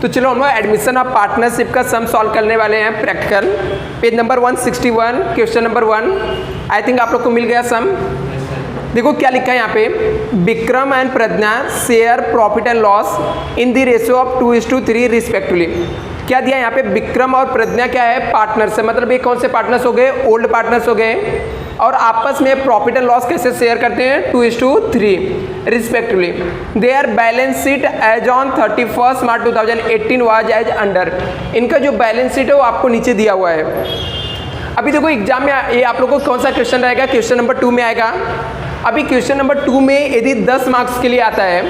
तो चलो हम लोग एडमिशन ऑफ पार्टनरशिप का सम सॉल्व करने वाले हैं practical. Page number 161 question number 1। I think आप लोग को मिल गया सम। देखो क्या लिखा है यहाँ पे, Vikram and Pragya share profit and loss in the ratio of 2:3 respectively. क्या दिया यहाँ पे, विक्रम और प्रज्ञा क्या है, पार्टनर्स है, मतलब ये कौन से पार्टनर्स हो गए, ओल्ड पार्टनर्स हो गए, और आपस में प्रॉफिट एंड लॉस कैसे शेयर करते हैं, 2:3 respectively. Their balance sheet as on 31 March 2018 was as under. इनका जो बैलेंस शीट है वो आपको नीचे दिया हुआ है। अभी देखो एग्जाम में ये आप लोगों को कौन सा क्वेश्चन रहेगा, क्वेश्चन नंबर 2 में आएगा। अभी क्वेश्चन नंबर 2 में यदि 10 मार्क्स के लिए आता है,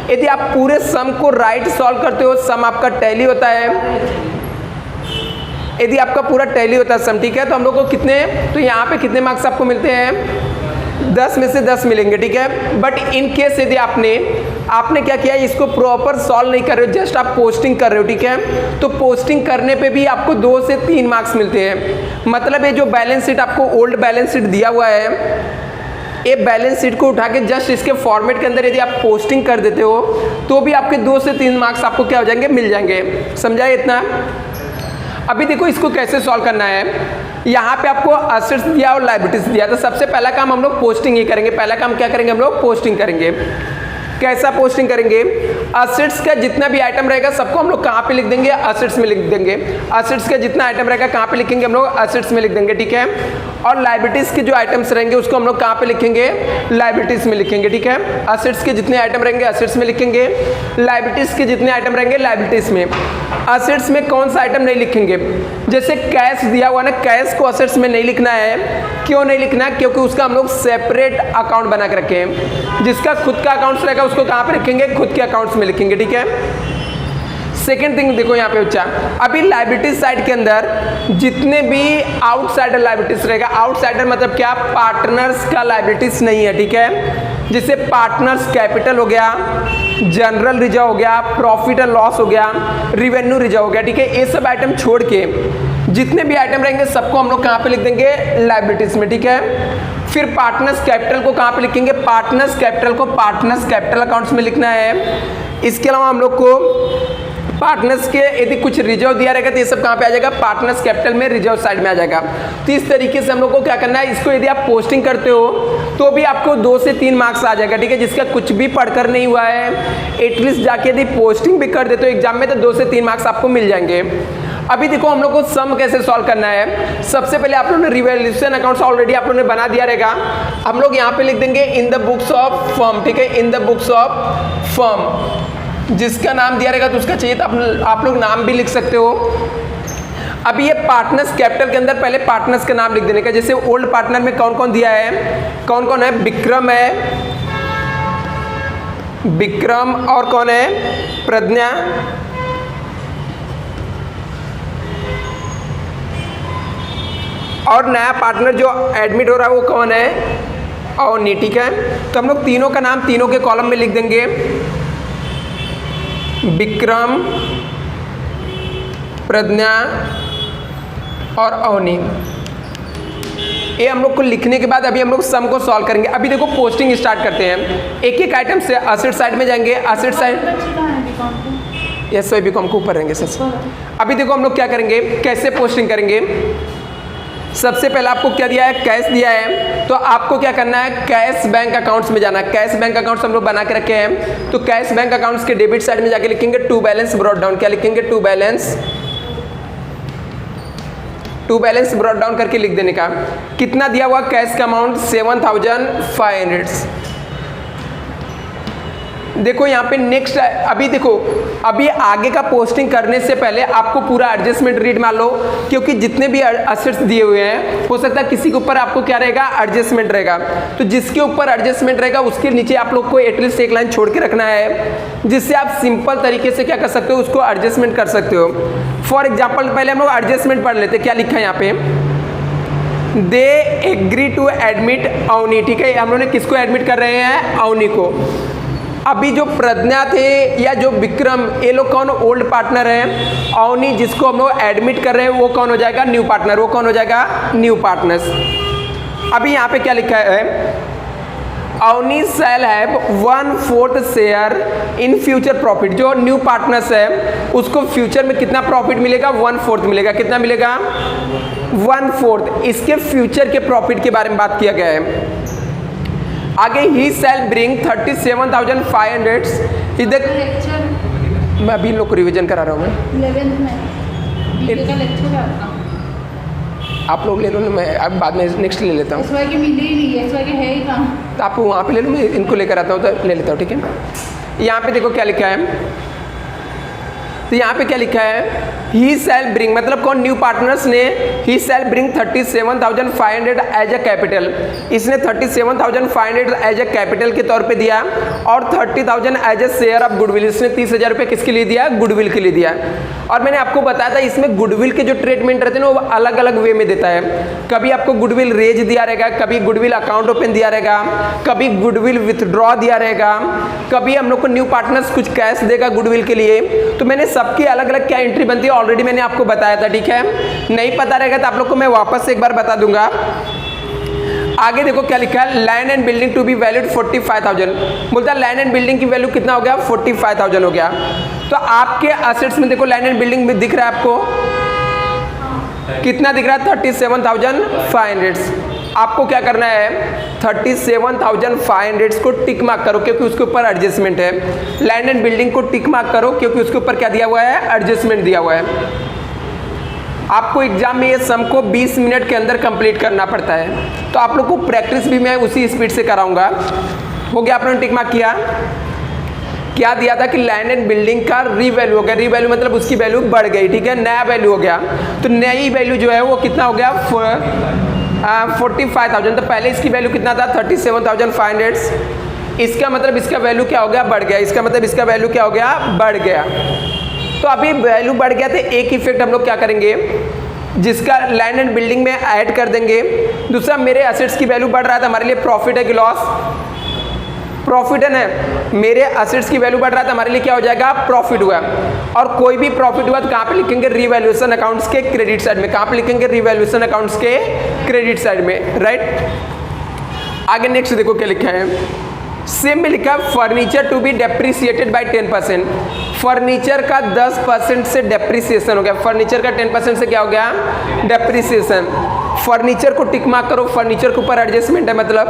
यदि आप पूरे सम को राइट सॉल्व करते हो, सम आपका टैली होता है, यदि आपका पूरा टैली होता है सम, ठीक है, तो हम लोग को कितने, तो यहाँ पे कितने मार्क्स आपको मिलते हैं, 10 में से 10 मिलेंगे, ठीक है। बट इन केस यदि आपने क्या किया, इसको प्रॉपर सॉल्व नहीं कर रहे हो, जस्ट आप पोस्टिंग कर रहे हो, ठीक है, तो पोस्टिंग करने पे भी आपको 2 से 3 मार्क्स मिलते हैं। मतलब ये जो बैलेंस शीट आपको ओल्ड बैलेंस शीट दिया हुआ है, ये बैलेंस शीट को उठा के जस्ट इसके फॉर्मेट के अंदर यदि आप पोस्टिंग कर देते हो तो भी आपके 2 से 3 मार्क्स आपको क्या हो जाएंगे, मिल जाएंगे। समझाए इतना। अभी देखो इसको कैसे सॉल्व करना है। यहाँ पे आपको असेट्स दिया और लायबिलिटीज दिया, तो सबसे पहला काम हम लोग पोस्टिंग ही करेंगे। पहला काम क्या करेंगे हम लोग, पोस्टिंग करेंगे। कैसा पोस्टिंग करेंगे, असेट्स का जितना भी आइटम रहेगा सबको हम लोग कहाँ पे लिख देंगे, असेट्स में लिख देंगे। असेट्स का जितना आइटम रहेगा कहाँ पे लिखेंगे हम लोग, असेट्स में लिख देंगे, ठीक है। और लायबिलिटीज के जो आइटम्स रहेंगे उसको हम लोग कहाँ पे लिखेंगे, लायबिलिटीज में लिखेंगे, ठीक है। असेट्स के जितने आइटम रहेंगे असेट्स में लिखेंगे, लायबिलिटीज के जितने आइटम रहेंगे लायबिलिटीज में। असेट्स में कौन सा आइटम नहीं लिखेंगे, जैसे कैश दिया हुआ ना, कैश को असेट्स में नहीं लिखना है। क्यों नहीं लिखना, क्योंकि उसका हम लोग सेपरेट अकाउंट बना के रखे हैं। जिसका खुद का अकाउंट्स रहेगा उसको कहाँ पे रखेंगे, खुद के अकाउंट्स में लिखेंगे, ठीक है। सेकेंड थिंग देखो यहाँ पे बच्चा, अभी लायबिलिटीज साइड के अंदर जितने भी आउटसाइडर लायबिलिटीज रहेगा, आउटसाइडर मतलब क्या, पार्टनर्स का लायबिलिटीज नहीं है, ठीक है। जिससे पार्टनर्स कैपिटल हो गया, जनरल रिजर्व हो गया, प्रॉफिट एंड लॉस हो गया, रिवेन्यू रिजर्व हो गया, ठीक है। ये सब आइटम छोड़ के जितने भी आइटम रहेंगे सबको हम लोग कहाँ पे लिख देंगे, लायबिलिटीज में, ठीक है। फिर पार्टनर्स कैपिटल को कहाँ पे लिखेंगे, पार्टनर्स कैपिटल को पार्टनर्स कैपिटल अकाउंट्स में लिखना है। इसके अलावा हम लोग को पार्टनर्स के यदि कुछ रिजर्व दिया रहेगा तो ये सब कहाँ पे आ जाएगा, पार्टनर्स कैपिटल में, रिजर्व साइड में आ जाएगा। तो इस तरीके से हम लोग को क्या करना है, इसको यदि आप पोस्टिंग करते हो तो भी आपको 2 से 3 मार्क्स आ जाएगा, ठीक है। जिसका कुछ भी पढ़कर नहीं हुआ है, एटलीस्ट जाके यदि पोस्टिंग भी कर देते हो एग्जाम में तो 2 से 3 मार्क्स आपको मिल जाएंगे। अभी देखो हम लोग को सम कैसे सॉल्व करना है। सबसे पहले आप लोगों ने रिवैल्यूएशन अकाउंट्स ऑलरेडी आप लोगों ने बना दिया रहेगा। हम लोग यहाँ पे लिख देंगे in the books of firm, ठीक है, in the books of firm. जिसका नाम दिया रहेगा तो उसका चाहिए तो आप लोग नाम भी लिख सकते हो। अभी ये पार्टनर्स कैपिटल के अंदर पहले पार्टनर्स का नाम लिख देने का। जैसे ओल्ड पार्टनर में कौन कौन दिया है, कौन कौन है, विक्रम है, विक्रम और कौन है, प्रज्ञा, और नया पार्टनर जो एडमिट हो रहा है वो कौन है, अवनी, ठीक है। तो हम लोग तीनों का नाम तीनों के कॉलम में लिख देंगे, विक्रम, प्रज्ञा और अवनी। ये हम लोग को लिखने के बाद अभी हम लोग सम को सॉल्व करेंगे। अभी देखो पोस्टिंग स्टार्ट करते हैं। एक एक आइटम से असेट साइड में जाएंगे, असेट साइड, यस वही बीकॉम के ऊपर रहेंगे सर। अभी देखो हम लोग क्या करेंगे, कैसे पोस्टिंग करेंगे। सबसे पहले आपको क्या दिया है, कैश दिया है, तो आपको क्या करना है, कैश बैंक अकाउंट्स में जाना है। कैश बैंक अकाउंट्स हम लोग बना के रखे हैं, तो कैश बैंक अकाउंट्स के डेबिट साइड में जाके लिखेंगे टू बैलेंस ब्रॉट डाउन। क्या लिखेंगे, टू बैलेंस ब्रॉट डाउन करके लिख देने का। कितना दिया हुआ कैश का अमाउंट, 7500। देखो यहाँ पे नेक्स्ट, अभी देखो अभी आगे का पोस्टिंग करने से पहले आपको पूरा एडजस्टमेंट रीड मान लो, क्योंकि जितने भी असेट्स दिए हुए हैं हो सकता है किसी के ऊपर आपको क्या रहेगा, एडजस्टमेंट रहेगा। तो जिसके ऊपर एडजस्टमेंट रहेगा उसके नीचे आप लोग को एटलीस्ट एक लाइन छोड़ के रखना है, जिससे आप सिंपल तरीके से क्या कर सकते हो, उसको एडजस्टमेंट कर सकते हो। फॉर एग्जाम्पल पहले हम लोग एडजस्टमेंट पढ़ लेते, क्या लिखा है यहाँ पे, they agree to admit Avani, ठीक है। हम लोग ने किसको एडमिट कर रहे हैं, अवनी को। अभी जो प्रज्ञा थे या जो विक्रम, ये लोग कौन, ओल्ड पार्टनर है। अवनी जिसको हम लोग एडमिट कर रहे हैं वो कौन हो जाएगा, न्यू पार्टनर। वो कौन हो जाएगा, न्यू पार्टनर्स। अभी यहाँ पे क्या लिखा है, Avani shall have 1/4 share in future profit. जो न्यू पार्टनर्स है उसको फ्यूचर में कितना प्रॉफिट मिलेगा? 1/4 मिलेगा। कितना मिलेगा? 1/4। इसके फ्यूचर के प्रॉफिट के बारे में बात किया गया है। आगे ही सेल ब्रिंग 37,500 इधर। मैं अभी इन लोग को रिविजन करा रहा हूँ। मैं 11th में बीके का लेक्चर है आपका। आप लोग ले लो ना, मैं अब बाद में नेक्स्ट ले लेता हूँ। एसवाई के मिले ही नहीं है, एसवाई के है ही कहाँ? तो आप वहाँ पे ले लो, मैं इनको लेकर आता हूँ तो ले लेता हूँ। ठीक है, यहाँ पे देखो क्या लिखा है। तो यहाँ पे क्या लिखा है? ही सेल ब्रिंग, मतलब कौन? न्यू पार्टनर्स ने he shall bring 37,500 as a capital. इसने 37,500 एज अ कैपिटल के तौर पे दिया और 30,000 as a share of goodwill. इसने 30,000 रुपये किसके लिए दिया? गुडविल के लिए दिया। और मैंने आपको बताया था इसमें गुडविल के जो ट्रीटमेंट रहते हैं ना वो अलग अलग वे में देता है। कभी आपको गुडविल रेज दिया रहेगा, कभी गुडविल अकाउंट ओपन दिया रहेगा, कभी गुडविल विथड्रॉ दिया रहेगा, कभी हम लोग को न्यू पार्टनर्स कुछ कैश देगा गुडविल के लिए। तो मैंने सबकी अलग अलग क्या एंट्री बनती है ऑलरेडी मैंने आपको बताया था। ठीक है, नहीं पता रहेगा तो आप लोग को मैं वापस से एक बार बता दूंगा। आगे देखो क्या लिखा है? Land and building to be valued 45,000। बोलता है लैंड एंड बिल्डिंग की वैल्यू कितना हो गया? 45,000 हो गया। तो आपके असेट्स में देखो लैंड एंड बिल्डिंग में दिख रहा है आपको कितना दिख रहा है? 37,500। आपको क्या करना है? 37,500 को टिक मार्क करो क्योंकि उसके ऊपर एडजस्टमेंट है। लैंड एंड बिल्डिंग को टिक मार्क करो क्योंकि उसके ऊपर क्या दिया हुआ है? एडजस्टमेंट दिया हुआ है। आपको एग्जाम में ये सम को 20 मिनट के अंदर कंप्लीट करना पड़ता है। तो आप लोग को प्रैक्टिस भी मैं उसी स्पीड से कराऊंगा। हो गया? आपने टिक मार्क किया? क्या दिया था कि लैंड एंड बिल्डिंग का रीवैल्यू हो गया। रीवैल्यू मतलब उसकी वैल्यू बढ़ गई। ठीक है, नया वैल्यू हो गया। तो नई वैल्यू जो है वो कितना हो गया? 45,000। तो पहले इसकी वैल्यू कितना था? 37,500। इसका मतलब इसका वैल्यू क्या हो गया? बढ़ गया। इसका मतलब इसका वैल्यू क्या हो गया? बढ़ गया। तो अभी वैल्यू बढ़ गया तो एक इफेक्ट हम लोग क्या करेंगे? जिसका लैंड एंड बिल्डिंग में ऐड कर देंगे। दूसरा, मेरे एसेट्स की वैल्यू बढ़ रहा था, हमारे लिए प्रॉफिट है कि लॉस? प्रॉफिट है ना। मेरे एसेट्स की वैल्यू बढ़ रहा था, हमारे लिए क्या हो जाएगा? प्रॉफिट हुआ। और कोई भी प्रॉफिट हुआ तो कहाँ पे लिखेंगे? रीवैल्यूएशन अकाउंट्स के क्रेडिट साइड में। कहाँ पे लिखेंगे? रीवैल्यूएशन अकाउंट्स के क्रेडिट साइड में। राइट, आगे नेक्स्ट देखो क्या लिखा है। सेम में लिखा है furniture to be depreciated by 10%। फर्नीचर का 10% से डेप्रिसिएशन हो गया। फर्नीचर का 10% से क्या हो गया? डेप्रिसिएशन। फर्नीचर को टिक मार्क करो, फर्नीचर के ऊपर एडजस्टमेंट है, मतलब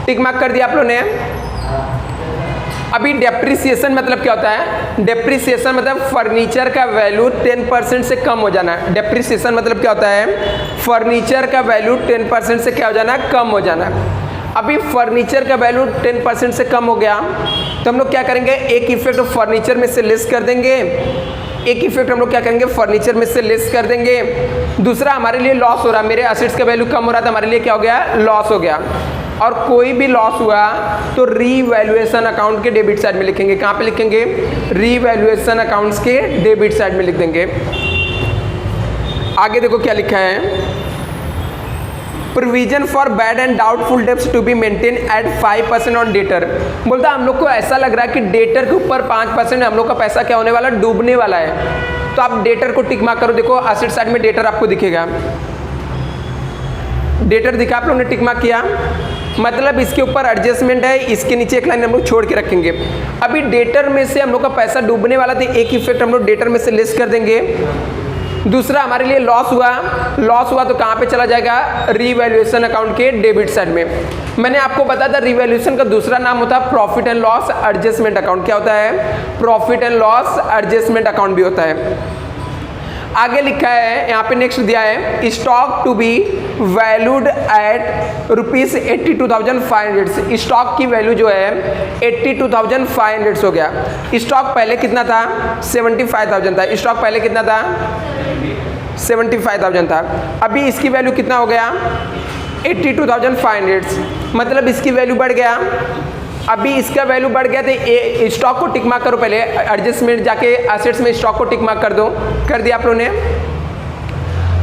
टिक मार्क कर दिया आप लोगों ने। अभी डेप्रिसिएशन मतलब क्या होता है? डेप्रिसिएशन मतलब फर्नीचर का वैल्यू 10% से कम हो जाना। डेप्रिसिएशन मतलब क्या होता है? फर्नीचर का वैल्यू 10% से क्या हो जाना? कम हो जाना। अभी फर्नीचर का वैल्यू 10% से कम हो गया तो हम लोग क्या करेंगे? एक इफेक्ट फर्नीचर में से लेस कर देंगे। एक इफेक्ट हम लोग क्या करेंगे? फर्नीचर में से लेस कर देंगे। दूसरा, हमारे लिए लॉस हो रहा, मेरे एसेट्स का वैल्यू कम हो रहा था, हमारे लिए क्या हो गया? लॉस हो गया। और कोई भी लॉस हुआ तो रीवैल्यूएशन अकाउंट के डेबिट साइड में लिखेंगे। कहाँ पे लिखेंगे? रीवैल्यूएशन अकाउंट्स के डेबिट साइड में लिख देंगे। आगे देखो क्या लिखा है। Provision for bad and doubtful debts to be maintain at 5% on debtor. बोलता हम लोग को ऐसा लग रहा है कि डेटर के ऊपर 5% हम लोग का पैसा क्या होने वाला? डूबने वाला है। तो आप डेटर को टिक मार्क करो। देखो एसेट साइड में डेटर आपको दिखेगा। डेटर दिखा, आप लोगों ने टिक मार्क किया, मतलब इसके ऊपर एडजस्टमेंट है। इसके नीचे एक लाइन हम लोग छोड़ के रखेंगे। अभी डेटर में से हम लोग का पैसा डूबने वाला था, एक इफेक्ट हम लोग डेटर में से लेस कर देंगे। दूसरा, हमारे लिए लॉस हुआ तो कहाँ पे चला जाएगा? रीवैल्यूएशन अकाउंट के डेबिट साइड में। मैंने आपको बताया था रीवैल्यूएशन का दूसरा नाम होता है profit and loss adjustment account. क्या होता है? Profit and loss adjustment account भी होता है। आगे लिखा है यहाँ पे, नेक्स्ट दिया है stock to be valued at ₹82,500। Stock की वैल्यू जो है 82,500 हो गया। स्टॉक पहले कितना था? 75,000 था। स्टॉक पहले कितना था? 75,000 था। अभी इसकी वैल्यू कितना हो गया? 82,500। मतलब इसकी वैल्यू बढ़ गया। अभी इसका वैल्यू बढ़ गया तो स्टॉक को टिक मार्क करो। पहले एडजस्टमेंट जाके एसेट्स में स्टॉक को टिक मार्क कर दो। कर दिया आप लोगों ने।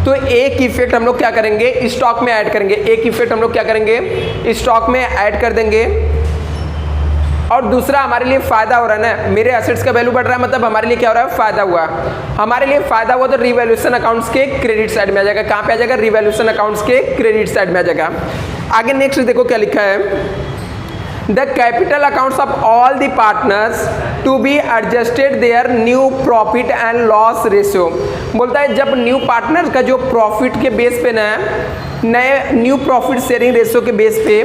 तो एक इफेक्ट हम लोग क्या करेंगे? स्टॉक में ऐड करेंगे। एक इफेक्ट हम लोग क्या करेंगे? स्टॉक में ऐड कर देंगे। और दूसरा, हमारे लिए फायदा हो रहा है ना, मेरे एसेट्स का वैल्यू बढ़ रहा है, मतलब हमारे लिए क्या हो रहा है? फायदा हुआ। हमारे लिए फायदा हुआ तो रिवैल्यूएशन अकाउंट्स के क्रेडिट साइड में आ जाएगा। कहाँ पे आ जाएगा? रिवैल्यूएशन अकाउंट्स के क्रेडिट साइड में आ जाएगा। आगे नेक्स्ट देखो क्या लिखा है, the capital accounts of all the partners to be adjusted their new profit and loss ratio. बोलता है जब न्यू पार्टनर का जो प्रॉफिट के बेस पे ना नए न्यू प्रॉफिट शेयरिंग रेशियो के बेस पे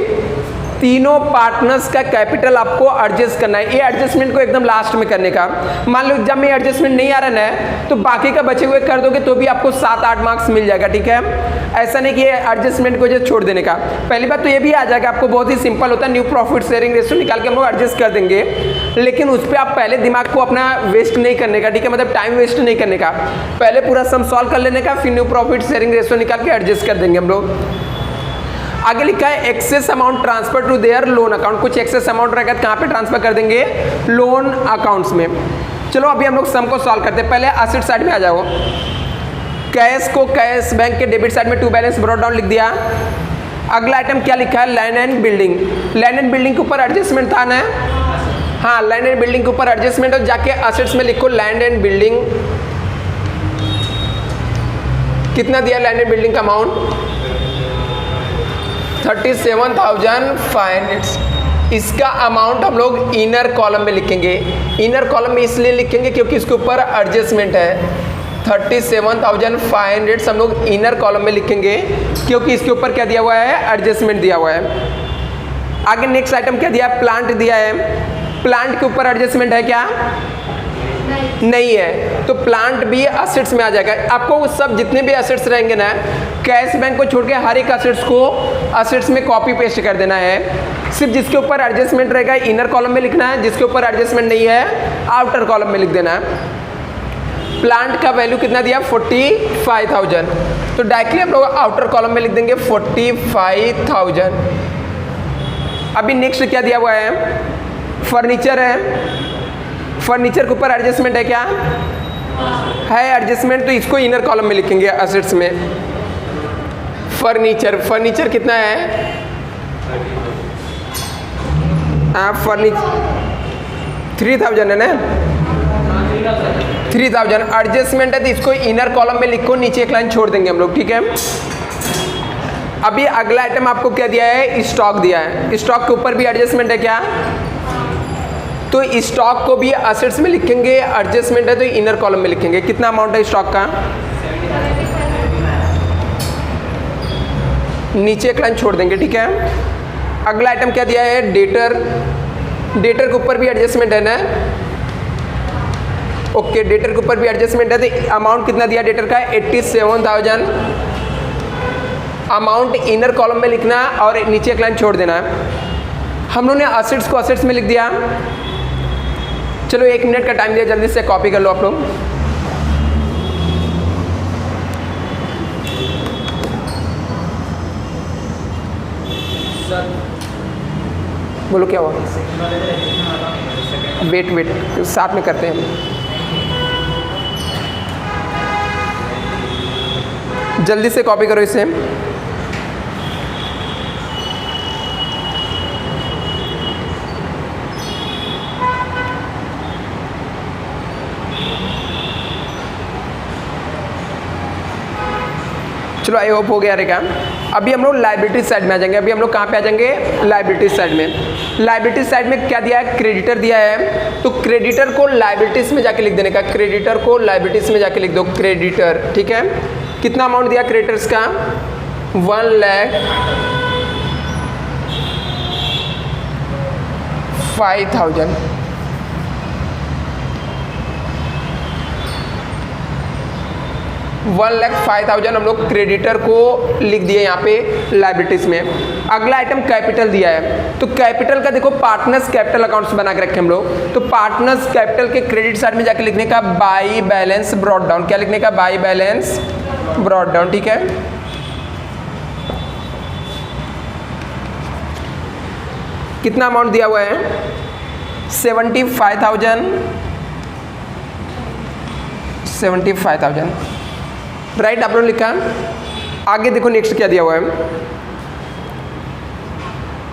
तीनों पार्टनर्स का कैपिटल आपको एडजस्ट करना है। ये एडजस्टमेंट को एकदम लास्ट में करने का, मान लो जब में एडजस्टमेंट नहीं आ रहा है तो बाकी का बचे हुए कर दोगे तो भी आपको 7-8 मार्क्स मिल जाएगा, ठीक है। ऐसा नहीं कि एडजस्टमेंट को जो छोड़ देने का। पहली बात तो ये भी आ जाएगा आपको, बहुत ही सिंपल होता है, न्यू प्रॉफिट शेयरिंग रेशियो निकाल के हम लोग एडजस्ट कर देंगे, लेकिन उस पर आप पहले दिमाग को अपना वेस्ट नहीं करने का, ठीक है, मतलब टाइम वेस्ट नहीं करने का, पहले पूरा सम सॉल्व कर लेने का, फिर न्यू प्रॉफिट शेयरिंग रेशियो निकाल के एडजस्ट कर देंगे हम लोग। आगे लिखा है excess amount transfer to their loan account. कुछ एक्सेस अमाउंट रहेगा कहाँ पे ट्रांसफर कर देंगे, लोन अकाउंट्स में। चलो अभी हम लोग सम को सॉल्व करते हैं। पहले एसेट साइड में आ जाओ, कैश को कैश बैंक के डेबिट साइड में टू बैलेंस ब्रॉट डाउन लिख दिया। अगला आइटम क्या लिखा है, land and building. Land and building के ऊपर एडजस्टमेंट था ना, हाँ लैंड एंड बिल्डिंग के ऊपर एडजस्टमेंट, और जाके एसेट्स में लिखो लैंड एंड बिल्डिंग। कितना दिया लैंड एंड बिल्डिंग का अमाउंट, 37,500। इसका अमाउंट हम लोग इनर कॉलम में लिखेंगे। इनर कॉलम में इसलिए लिखेंगे क्योंकि इसके ऊपर एडजस्टमेंट है। 37,500 हम लोग इनर कॉलम में लिखेंगे क्योंकि इसके ऊपर क्या दिया हुआ है, एडजस्टमेंट दिया हुआ है। आगे नेक्स्ट आइटम क्या दिया है, प्लांट दिया है। प्लांट के ऊपर एडजस्टमेंट है क्या, नहीं है, तो प्लांट भी एसेट्स में आ जाएगा। आपको वो सब जितने भी एसेट्स रहेंगे ना, कैश बैंक को छोड़ के हर एक एसेट्स को एसेट्स में कॉपी पेस्ट कर देना है। सिर्फ जिसके ऊपर एडजस्टमेंट रहेगा इनर कॉलम में लिखना है, जिसके ऊपर एडजस्टमेंट नहीं है आउटर कॉलम में लिख देना है। प्लांट का वैल्यू कितना दिया, 45,000, तो डायरेक्टली हम लोग आउटर कॉलम में लिख देंगे 45,000। अभी नेक्स्ट क्या दिया हुआ है, फर्नीचर है। फर्नीचर के ऊपर एडजस्टमेंट है क्या, है एडजस्टमेंट, तो इसको इनर कॉलम में लिखेंगे एसेट्स में। फर्नीचर, फर्नीचर कितना है, फर्नीचर 3,000 है ना, 3,000 एडजस्टमेंट है, तो इसको इनर कॉलम में लिखो, नीचे एक लाइन छोड़ देंगे हम लोग, ठीक है। अभी अगला आइटम आपको क्या दिया है, स्टॉक दिया है। स्टॉक के ऊपर भी एडजस्टमेंट है क्या, तो स्टॉक को भी एसेट्स में लिखेंगे, एडजस्टमेंट है तो इनर कॉलम में लिखेंगे। कितना अमाउंट है स्टॉक का, नीचे एक लाइन छोड़ देंगे, ठीक है। अगला आइटम क्या दिया है, डेटर। डेटर के ऊपर भी एडजस्टमेंट है ना, ओके, डेटर के ऊपर भी एडजस्टमेंट है, तो अमाउंट कितना दिया डेटर का, 87,000। अमाउंट इनर कॉलम में लिखना और नीचे एक लाइन छोड़ देना है। हम लोगों ने एसेट्स को एसेट्स में लिख दिया। चलो 1 मिनट का टाइम दिया, जल्दी से कॉपी कर लो आप लोग। बोलो क्या हुआ, वेट वेट साथ में करते हैं हम, जल्दी से कॉपी करो इसे। चलो आई होप हो गया रहेगा। अभी हम लोग लाइबिलिटी साइड में आ जाएंगे। अभी हम लोग कहाँ पे आ जाएंगे, लाइबिलिटी साइड में। लाइबिलिटी साइड में क्या दिया है, क्रेडिटर दिया है, तो क्रेडिटर को लाइबिलिटीज में जाके लिख देने का। क्रेडिटर को लाइबिलिटीज में जाके लिख दो, क्रेडिटर, ठीक है। कितना अमाउंट दिया क्रेडिटर्स का, 1,05,000। $1,05,000 हम लोग क्रेडिटर को लिख दिए यहाँ पे लाइबिलिटीज में। अगला आइटम कैपिटल दिया है, तो कैपिटल का देखो पार्टनर्स कैपिटल अकाउंट्स बना के रखे हम लोग, तो पार्टनर्स कैपिटल के क्रेडिट साइड में जाके लिखने का बाई बैलेंस ब्रॉट डाउन। क्या लिखने का, बाई बैलेंस ब्रॉट डाउन, ठीक है। कितना अमाउंट दिया हुआ है, 75,000 राइट, आप लोगों ने लिखा। आगे देखो नेक्स्ट क्या दिया हुआ है,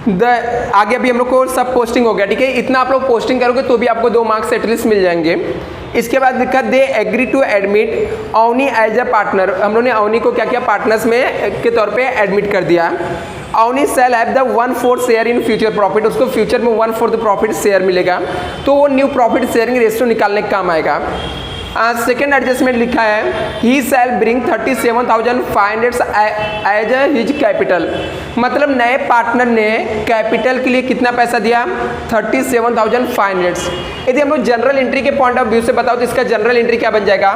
आगे अभी हम लोग को सब पोस्टिंग हो गया, ठीक है। इतना आप लोग पोस्टिंग करोगे तो भी आपको 2 मार्क्स एटलीस्ट मिल जाएंगे। इसके बाद लिखा they agree to admit Avani as a partner. हम लोगों ने अवनी को क्या किया, पार्टनर्स में के तौर पे एडमिट कर दिया। Avani shall have the 1/4 share in future profit, उसको फ्यूचर में 1/4 प्रॉफिट शेयर मिलेगा, तो वो न्यू प्रॉफिट शेयरिंग रेशियो निकालने का काम आएगा। सेकेंड एडजस्टमेंट लिखा है he shall bring 37,500 as his capital, मतलब नए पार्टनर ने कैपिटल के लिए कितना पैसा दिया, 37,500। यदि हम लोग जनरल एंट्री के पॉइंट ऑफ व्यू से बताओ तो इसका जनरल एंट्री क्या बन जाएगा,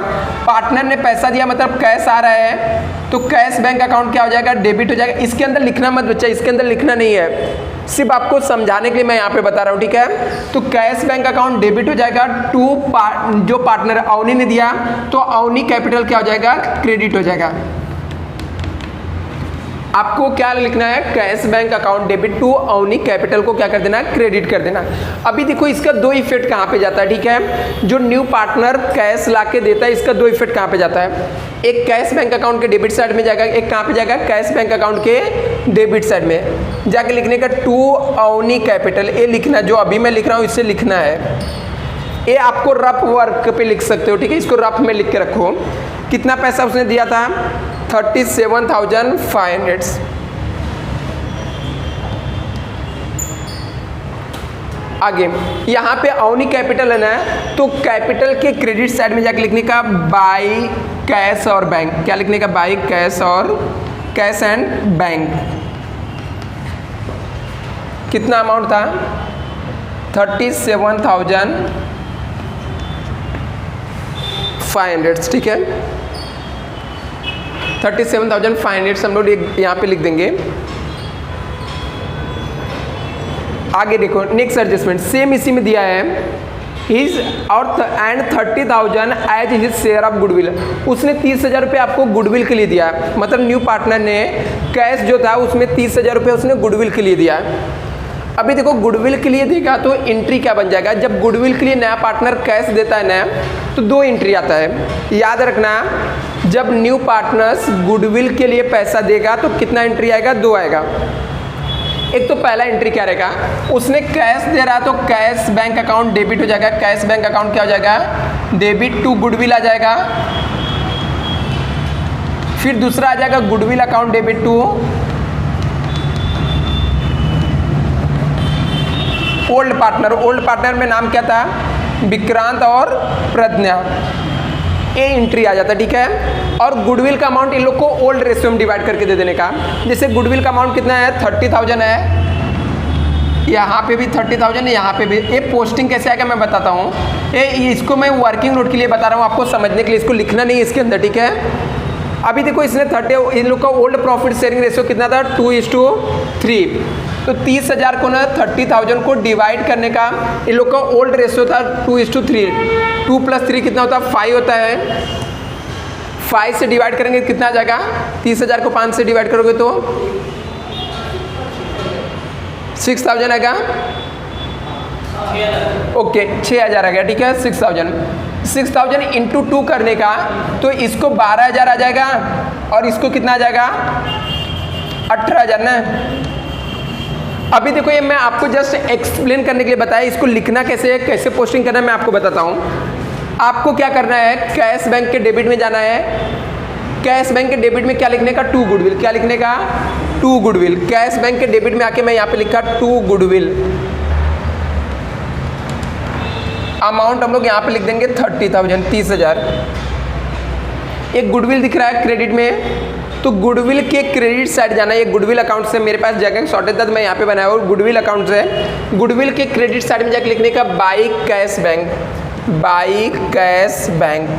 पार्टनर ने पैसा दिया मतलब कैश आ रहा है, तो कैश बैंक अकाउंट क्या हो जाएगा, डेबिट हो जाएगा। इसके अंदर लिखना मत बच्चा, इसके अंदर लिखना नहीं है, सिर्फ आपको समझाने के लिए मैं यहाँ पे बता रहा हूँ, ठीक है। तो कैश बैंक अकाउंट डेबिट हो जाएगा टू जो पार्टनर अवनी ने दिया, तो अवनी कैपिटल क्या हो जाएगा, क्रेडिट हो जाएगा। आपको क्या लिखना है, cash bank account debit to Avani capital को क्या कर देना, क्रेडिट कर देना। अभी देखो इसका 2 इफेक्ट कहाँ पे जाता है, ठीक है। जो न्यू पार्टनर कैश ला के देता है, इसका 2 इफेक्ट कहाँ पे जाता है, एक कैश बैंक अकाउंट के डेबिट साइड में जाएगा, एक कहाँ पे जाएगा, कैश बैंक अकाउंट के डेबिट साइड में जाके लिखने का टू अवनी कैपिटल, ये लिखना जो अभी मैं लिख रहा हूँ इससे लिखना है। ये आपको रफ वर्क पे लिख सकते हो, ठीक है, इसको रफ में लिख के रखो। कितना पैसा उसने दिया था, 37,500। आगे यहाँ पे अवनी कैपिटल है ना, तो कैपिटल के क्रेडिट साइड में जाके लिखने का बाई कैश और बैंक, क्या लिखने का, बाई कैश और कैश एंड बैंक। कितना अमाउंट था, 37,500, ठीक है। 37,500 हम लोग यहाँ पे लिख देंगे। आगे देखो नेक्स्ट एडजस्टमेंट सेम इसी में दिया है, हिज और and 30,000 as his share of goodwill, उसने 30,000 रुपये आपको गुडविल के लिए दिया, मतलब न्यू पार्टनर ने कैश जो था उसमें 30,000 रुपये उसने गुडविल के लिए दिया। अभी देखो गुडविल के लिए देगा तो एंट्री क्या बन जाएगा, जब गुडविल के लिए नया पार्टनर कैश देता है ना तो 2 एंट्री आता है, याद रखना। जब न्यू पार्टनर्स गुडविल के लिए पैसा देगा तो कितना एंट्री आएगा, 2 आएगा। एक तो पहला एंट्री क्या रहेगा, उसने कैश दे रहा तो कैश बैंक अकाउंट डेबिट हो जाएगा, कैश बैंक अकाउंट क्या हो जाएगा, डेबिट टू गुडविल आ जाएगा। फिर दूसरा आ जाएगा goodwill account debit to old partner. Old partner में नाम क्या था, विक्रांत और प्रज्ञा, ए एंट्री आ जाता है, ठीक है। और गुडविल का अमाउंट इन लोग को ओल्ड रेशियो में डिवाइड करके दे देने का। जैसे गुडविल का अमाउंट कितना है, 30,000 है, यहाँ पे भी 30,000 है, यहाँ पे भी। ये पोस्टिंग कैसे आएगा मैं बताता हूँ, इसको मैं वर्किंग नोट के लिए बता रहा हूँ आपको समझने के लिए, इसको लिखना नहीं है इसके अंदर, ठीक है। अभी देखो इसने 30, इन लोग का ओल्ड प्रॉफिट शेयरिंग रेशियो कितना था, 2:3। तो 30,000 को ना 30,000 को डिवाइड करने का इन लोग का ओल्ड रेशियो था 2:3। 2 + 3 कितना होता है, 5 होता है। 5 से डिवाइड करेंगे कितना आ जाएगा, 30,000 को 5 से डिवाइड करोगे तो 6,000 आएगा, ओके 6,000 आ गया, ठीक है। 6,000 इंटू 2 करने का तो इसको 12,000 आ जाएगा और इसको कितना आ जाएगा, 18,000 ना। अभी देखो ये मैं आपको जस्ट एक्सप्लेन करने के लिए बताया, इसको लिखना कैसे है, कैसे पोस्टिंग करना है मैं आपको बताता हूँ। आपको क्या करना है, कैश बैंक के डेबिट में जाना है। कैश बैंक के डेबिट में क्या लिखने का, टू गुडविल, क्या लिखने का, टू गुडविल। कैश बैंक के डेबिट में आके मैं यहाँ पे लिखा टू गुडविल। अमाउंट हम लोग यहाँ पे लिख देंगे 30,000, 30,000। एक गुडविल दिख रहा है क्रेडिट में, तो गुडविल के क्रेडिट साइड जाना है। ये गुडविल अकाउंट से मेरे पास जगह शॉर्टेज था तो मैं यहाँ पे बनाया हूँ, गुडविल अकाउंट से गुडविल के क्रेडिट साइड में जाकर लिखने का by cash bank, by cash bank.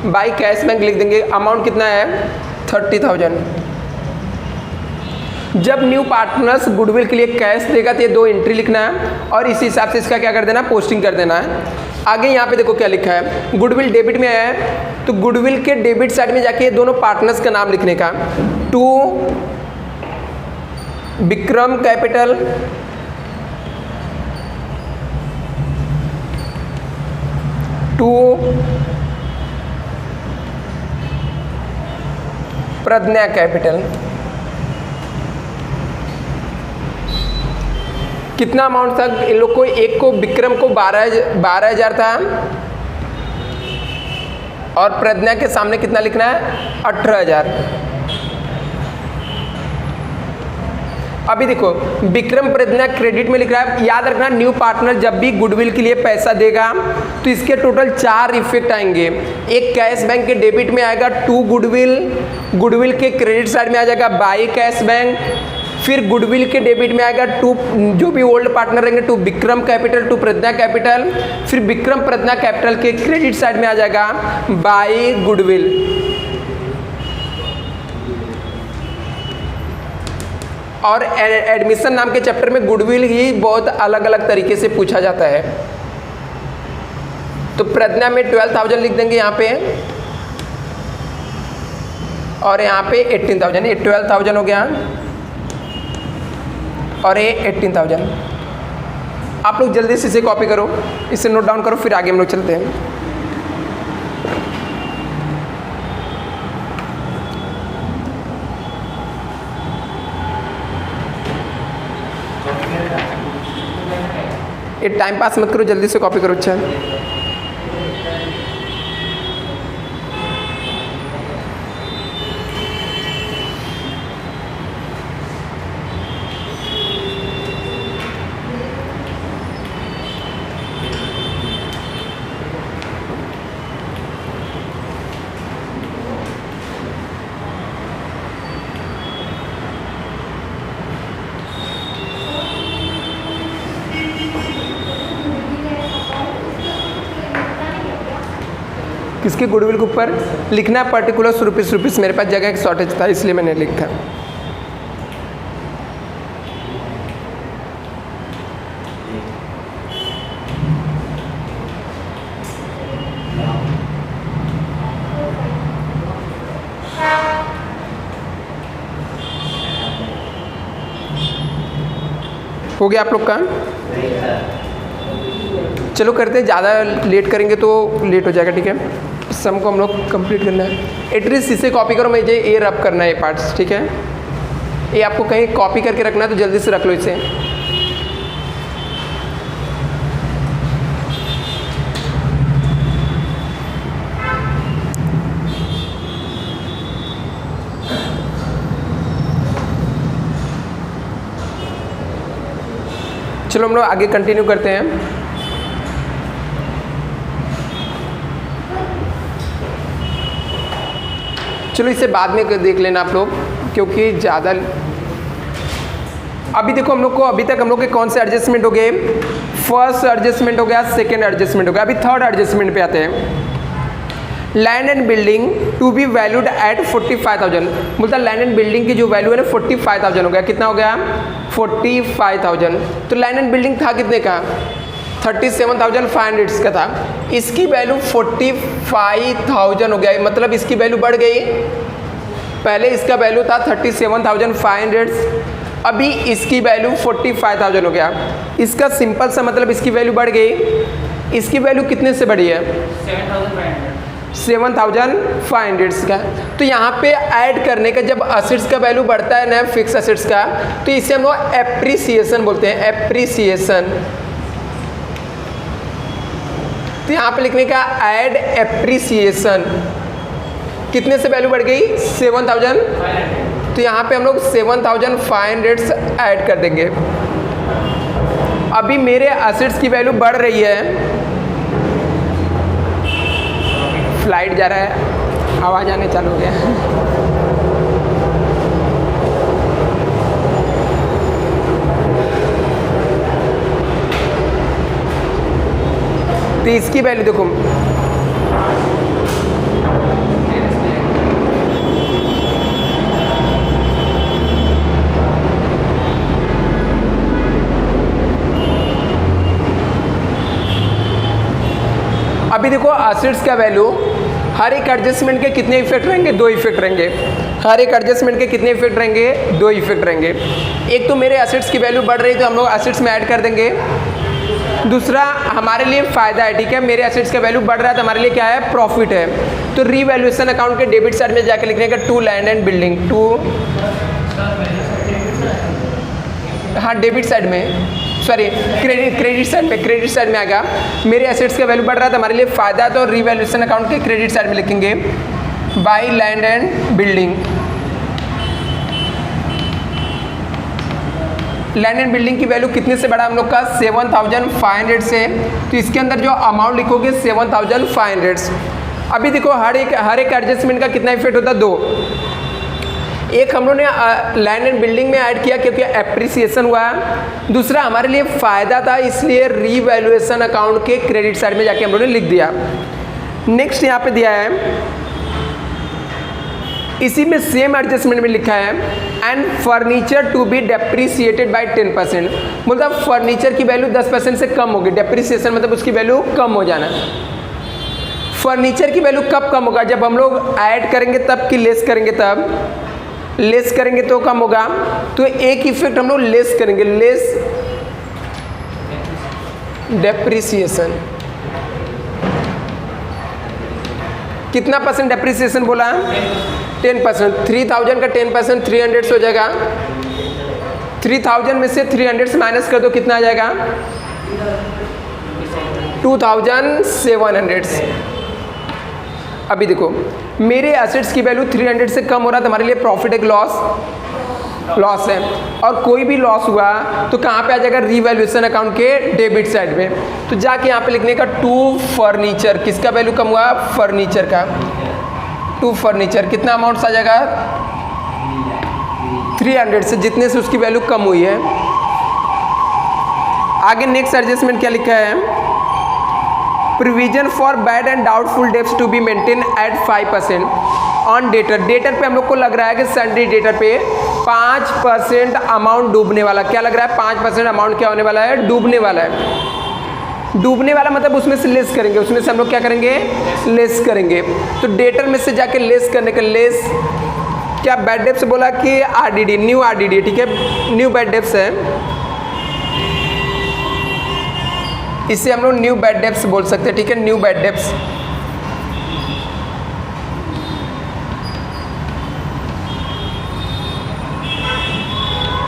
By cash bank लिख देंगे। अमाउंट कितना है, 30,000। जब न्यू पार्टनर्स गुडविल के लिए कैश देगा तो ये 2 एंट्री लिखना है और इसी हिसाब से इसका क्या कर देना, पोस्टिंग कर देना है। आगे यहाँ पे देखो क्या लिखा है, गुडविल डेबिट में है तो गुडविल के डेबिट साइड में जाके ये दोनों पार्टनर्स का नाम लिखने का, to Vikram capital, to Pragya capital, कितना अमाउंट था इन लोग को? एक को विक्रम को 12,000 था और प्रज्ञा के सामने कितना लिखना है? 18,000। अभी देखो विक्रम प्रज्ञा क्रेडिट में लिख रहा है। याद रखना न्यू पार्टनर जब भी गुडविल के लिए पैसा देगा तो इसके टोटल 4 इफेक्ट आएंगे। एक कैश बैंक के डेबिट में आएगा टू गुडविल, गुडविल के क्रेडिट साइड में आ जाएगा बाय कैश बैंक, फिर गुडविल के डेबिट में आएगा टू जो भी ओल्ड पार्टनर रहेंगे to Vikram capital to Pragya capital, फिर विक्रम प्रज्ञा कैपिटल के क्रेडिट साइड में आ जाएगा बाय गुडविल। और एडमिशन नाम के चैप्टर में गुडविल ही बहुत अलग अलग तरीके से पूछा जाता है। तो प्रज्ञा में 12,000 लिख देंगे यहाँ पे और यहाँ पे 18,000, ये 12,000 हो गया और ये 18,000। आप लोग जल्दी से इसे कॉपी करो, इसे नोट डाउन करो, फिर आगे हम लोग चलते हैं। ये टाइम पास मत करो, जल्दी से कॉपी करो। अच्छा किसके गुडविल के ऊपर लिखना है पर्टिकुलर रुपीस। मेरे पास जगह की शॉर्टेज था इसलिए मैंने लिखा। हो गया आप लोग का? चलो करते हैं, ज़्यादा लेट करेंगे तो लेट हो जाएगा। ठीक है, सम को हम लोग कंप्लीट करना है। एटलीस्ट इसे कॉपी करो, मुझे ये रब करना है ये पार्ट्स। ठीक है, ये आपको कहीं कॉपी करके रखना है तो जल्दी से रख लो इसे। चलो हम लोग आगे कंटिन्यू करते हैं। चलो इसे बाद में देख लेना आप लोग, क्योंकि ज़्यादा अभी देखो हम लोग को अभी तक हम लोग के कौन से एडजस्टमेंट हो गए? फर्स्ट एडजस्टमेंट हो गया, सेकेंड एडजस्टमेंट हो गया, अभी थर्ड एडजस्टमेंट पे आते हैं। Land and building to be valued at 45,000। बोलता लैंड एंड बिल्डिंग की जो वैल्यू है ना 45,000 हो गया। कितना हो गया? 45,000। तो लैंड एंड बिल्डिंग था कितने का? 37,500 का था। इसकी वैल्यू 45,000 हो गया, मतलब इसकी वैल्यू बढ़ गई। पहले इसका वैल्यू था 37,500, अभी इसकी वैल्यू 45,000 हो गया। इसका सिंपल सा मतलब इसकी वैल्यू बढ़ गई। इसकी वैल्यू कितने से बढ़ी है? 7,500 का। तो यहाँ पे ऐड करने का जब असेट्स का वैल्यू बढ़ता है ना, फिक्स असेट्स का, तो इसे हम लोग एप्रिसिएशन बोलते हैं, एप्रिसिएशन। तो यहाँ पे लिखने का ऐड एप्रिसिएशन, कितने से वैल्यू बढ़ गई? 7,000। तो यहाँ पे हम लोग 7,500 ऐड कर देंगे। अभी मेरे असेट्स की वैल्यू बढ़ रही है। फ्लाइट जा रहा है, आवाज़ आने चालू हो गया। तो इसकी वैल्यू देखो, अभी देखो असेट्स का वैल्यू, हर एक एडजस्टमेंट के कितने इफेक्ट रहेंगे? 2 इफेक्ट रहेंगे। हर एक एडजस्टमेंट के कितने इफेक्ट रहेंगे? 2 इफेक्ट रहेंगे। एक तो मेरे असेट्स की वैल्यू बढ़ रही है तो हम लोग असेट्स में ऐड कर देंगे। दूसरा हमारे लिए फ़ायदा है, ठीक है, मेरे एसेट्स का वैल्यू बढ़ रहा है तो हमारे लिए क्या है, प्रॉफिट है। तो रीवैल्यूएशन अकाउंट के डेबिट साइड में जाके लिखने का to land and building, to, हाँ डेबिट साइड में, सॉरी क्रेडिट साइड में आएगा। मेरे एसेट्स का वैल्यू बढ़ रहा है तो हमारे लिए फ़ायदा है, तो रीवैल्यूएशन अकाउंट के क्रेडिट साइड में लिखेंगे by land and building. Land and building की वैल्यू कितने से बढ़ा हम लोग का, 7,500 से, तो इसके अंदर जो अमाउंट लिखोगे 7,500। अभी देखो हर एक एडजस्टमेंट का कितना इफेक्ट होता है, 2। एक हम लोग ने लैंड एंड बिल्डिंग में ऐड किया क्योंकि एप्रिसिएशन हुआ, दूसरा हमारे लिए फ़ायदा था इसलिए रीवैल्यूएशन अकाउंट के क्रेडिट साइड में जाके हम लोग ने लिख दिया। नेक्स्ट यहाँ पे दिया है, इसी में सेम एडजस्टमेंट में लिखा है and furniture to be depreciated by 10%। मतलब फर्नीचर की वैल्यू 10% से कम होगी, डेप्रिसिएशन मतलब उसकी वैल्यू कम हो जाना। फर्नीचर की वैल्यू कब कम होगा, जब हम लोग ऐड करेंगे तब कि लेस करेंगे, तब लेस करेंगे तो कम होगा। तो एक इफेक्ट हम लोग लेस करेंगे, लेस डेप्रिसिएशन। कितना परसेंट डेप्रिसिएशन बोला, 10%। 3,000 का 10% 300 से हो जाएगा। 3,000 में से 300 से माइनस कर दो, कितना आ जाएगा, 2,700। अभी देखो मेरे एसेट्स की वैल्यू 300 से कम हो रहा है तो हमारे लिए प्रॉफिट है, लॉस है। और कोई भी लॉस हुआ तो कहाँ पे आ जाएगा, रीवैल्यूएशन अकाउंट के डेबिट साइड में। तो जाके यहाँ पे लिखने का टू फर्नीचर, किसका वैल्यू कम हुआ, फर्नीचर का। टू फर्नीचर कितना अमाउंट आ जाएगा, 300 से, जितने से उसकी वैल्यू कम हुई है। आगे नेक्स्ट एडजस्टमेंट क्या लिखा है, provision for bad and doubtful debts to be maintain at 5% on debtor. Debtor पे हम लोग को लग रहा है कि सन्ड्री डेटर पे 5% अमाउंट डूबने वाला। क्या लग रहा है, 5% अमाउंट क्या होने वाला है, डूबने वाला है। डूबने वाला मतलब उसमें से लेस करेंगे, उसमें से हम लोग क्या करेंगे, लेस करेंगे। तो डेटर में से जाके लेस करने का, लेस क्या बैड डेप्स बोला कि आरडीडी, न्यू आरडीडी, ठीक है, न्यू बैड डेप्स है, इसे हम लोग न्यू बैड डेप्स बोल सकते हैं, ठीक है, न्यू बैड डेप्स।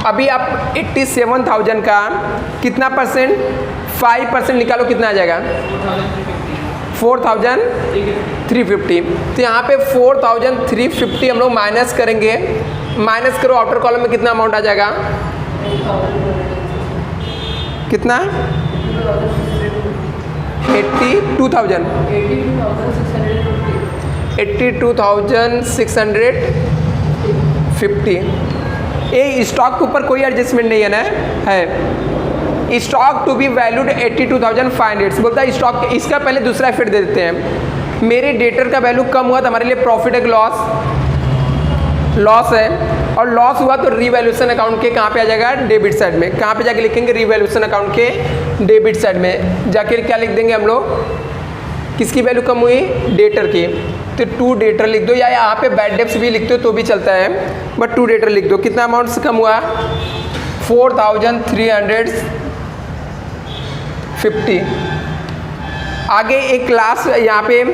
अभी आप 87,000 का कितना परसेंट, 5% निकालो, कितना आ जाएगा, 4,350। तो यहाँ पे 4,350 हम लोग माइनस करेंगे, माइनस करो, आउटर कॉलम में कितना अमाउंट आ जाएगा, कितना, 82,000, 82,650। ये स्टॉक के ऊपर कोई एडजस्टमेंट नहीं है ना, है स्टॉक टू बी वैल्यूड 82,500। बोलता है स्टॉक, इसका पहले दूसरा इफेक्ट दे देते हैं। मेरे डेटर का वैल्यू कम हुआ तो हमारे लिए प्रॉफिट है, लॉस है, और लॉस हुआ तो रीवैल्यूएशन अकाउंट के कहाँ पे आ जाएगा, डेबिट साइड में। कहाँ पे जाके लिखेंगे, रीवैल्यूएशन अकाउंट के डेबिट साइड में जाके क्या लिख देंगे हम लोग, किसकी वैल्यू कम हुई, डेटर की। तो टू डेटर लिख दो, या यहाँ पे बैड डेप्स भी लिखते हो तो भी चलता है, बट टू डेटर लिख दो। कितना अमाउंट से कम हुआ, 4,350। आगे एक क्लास यहाँ पे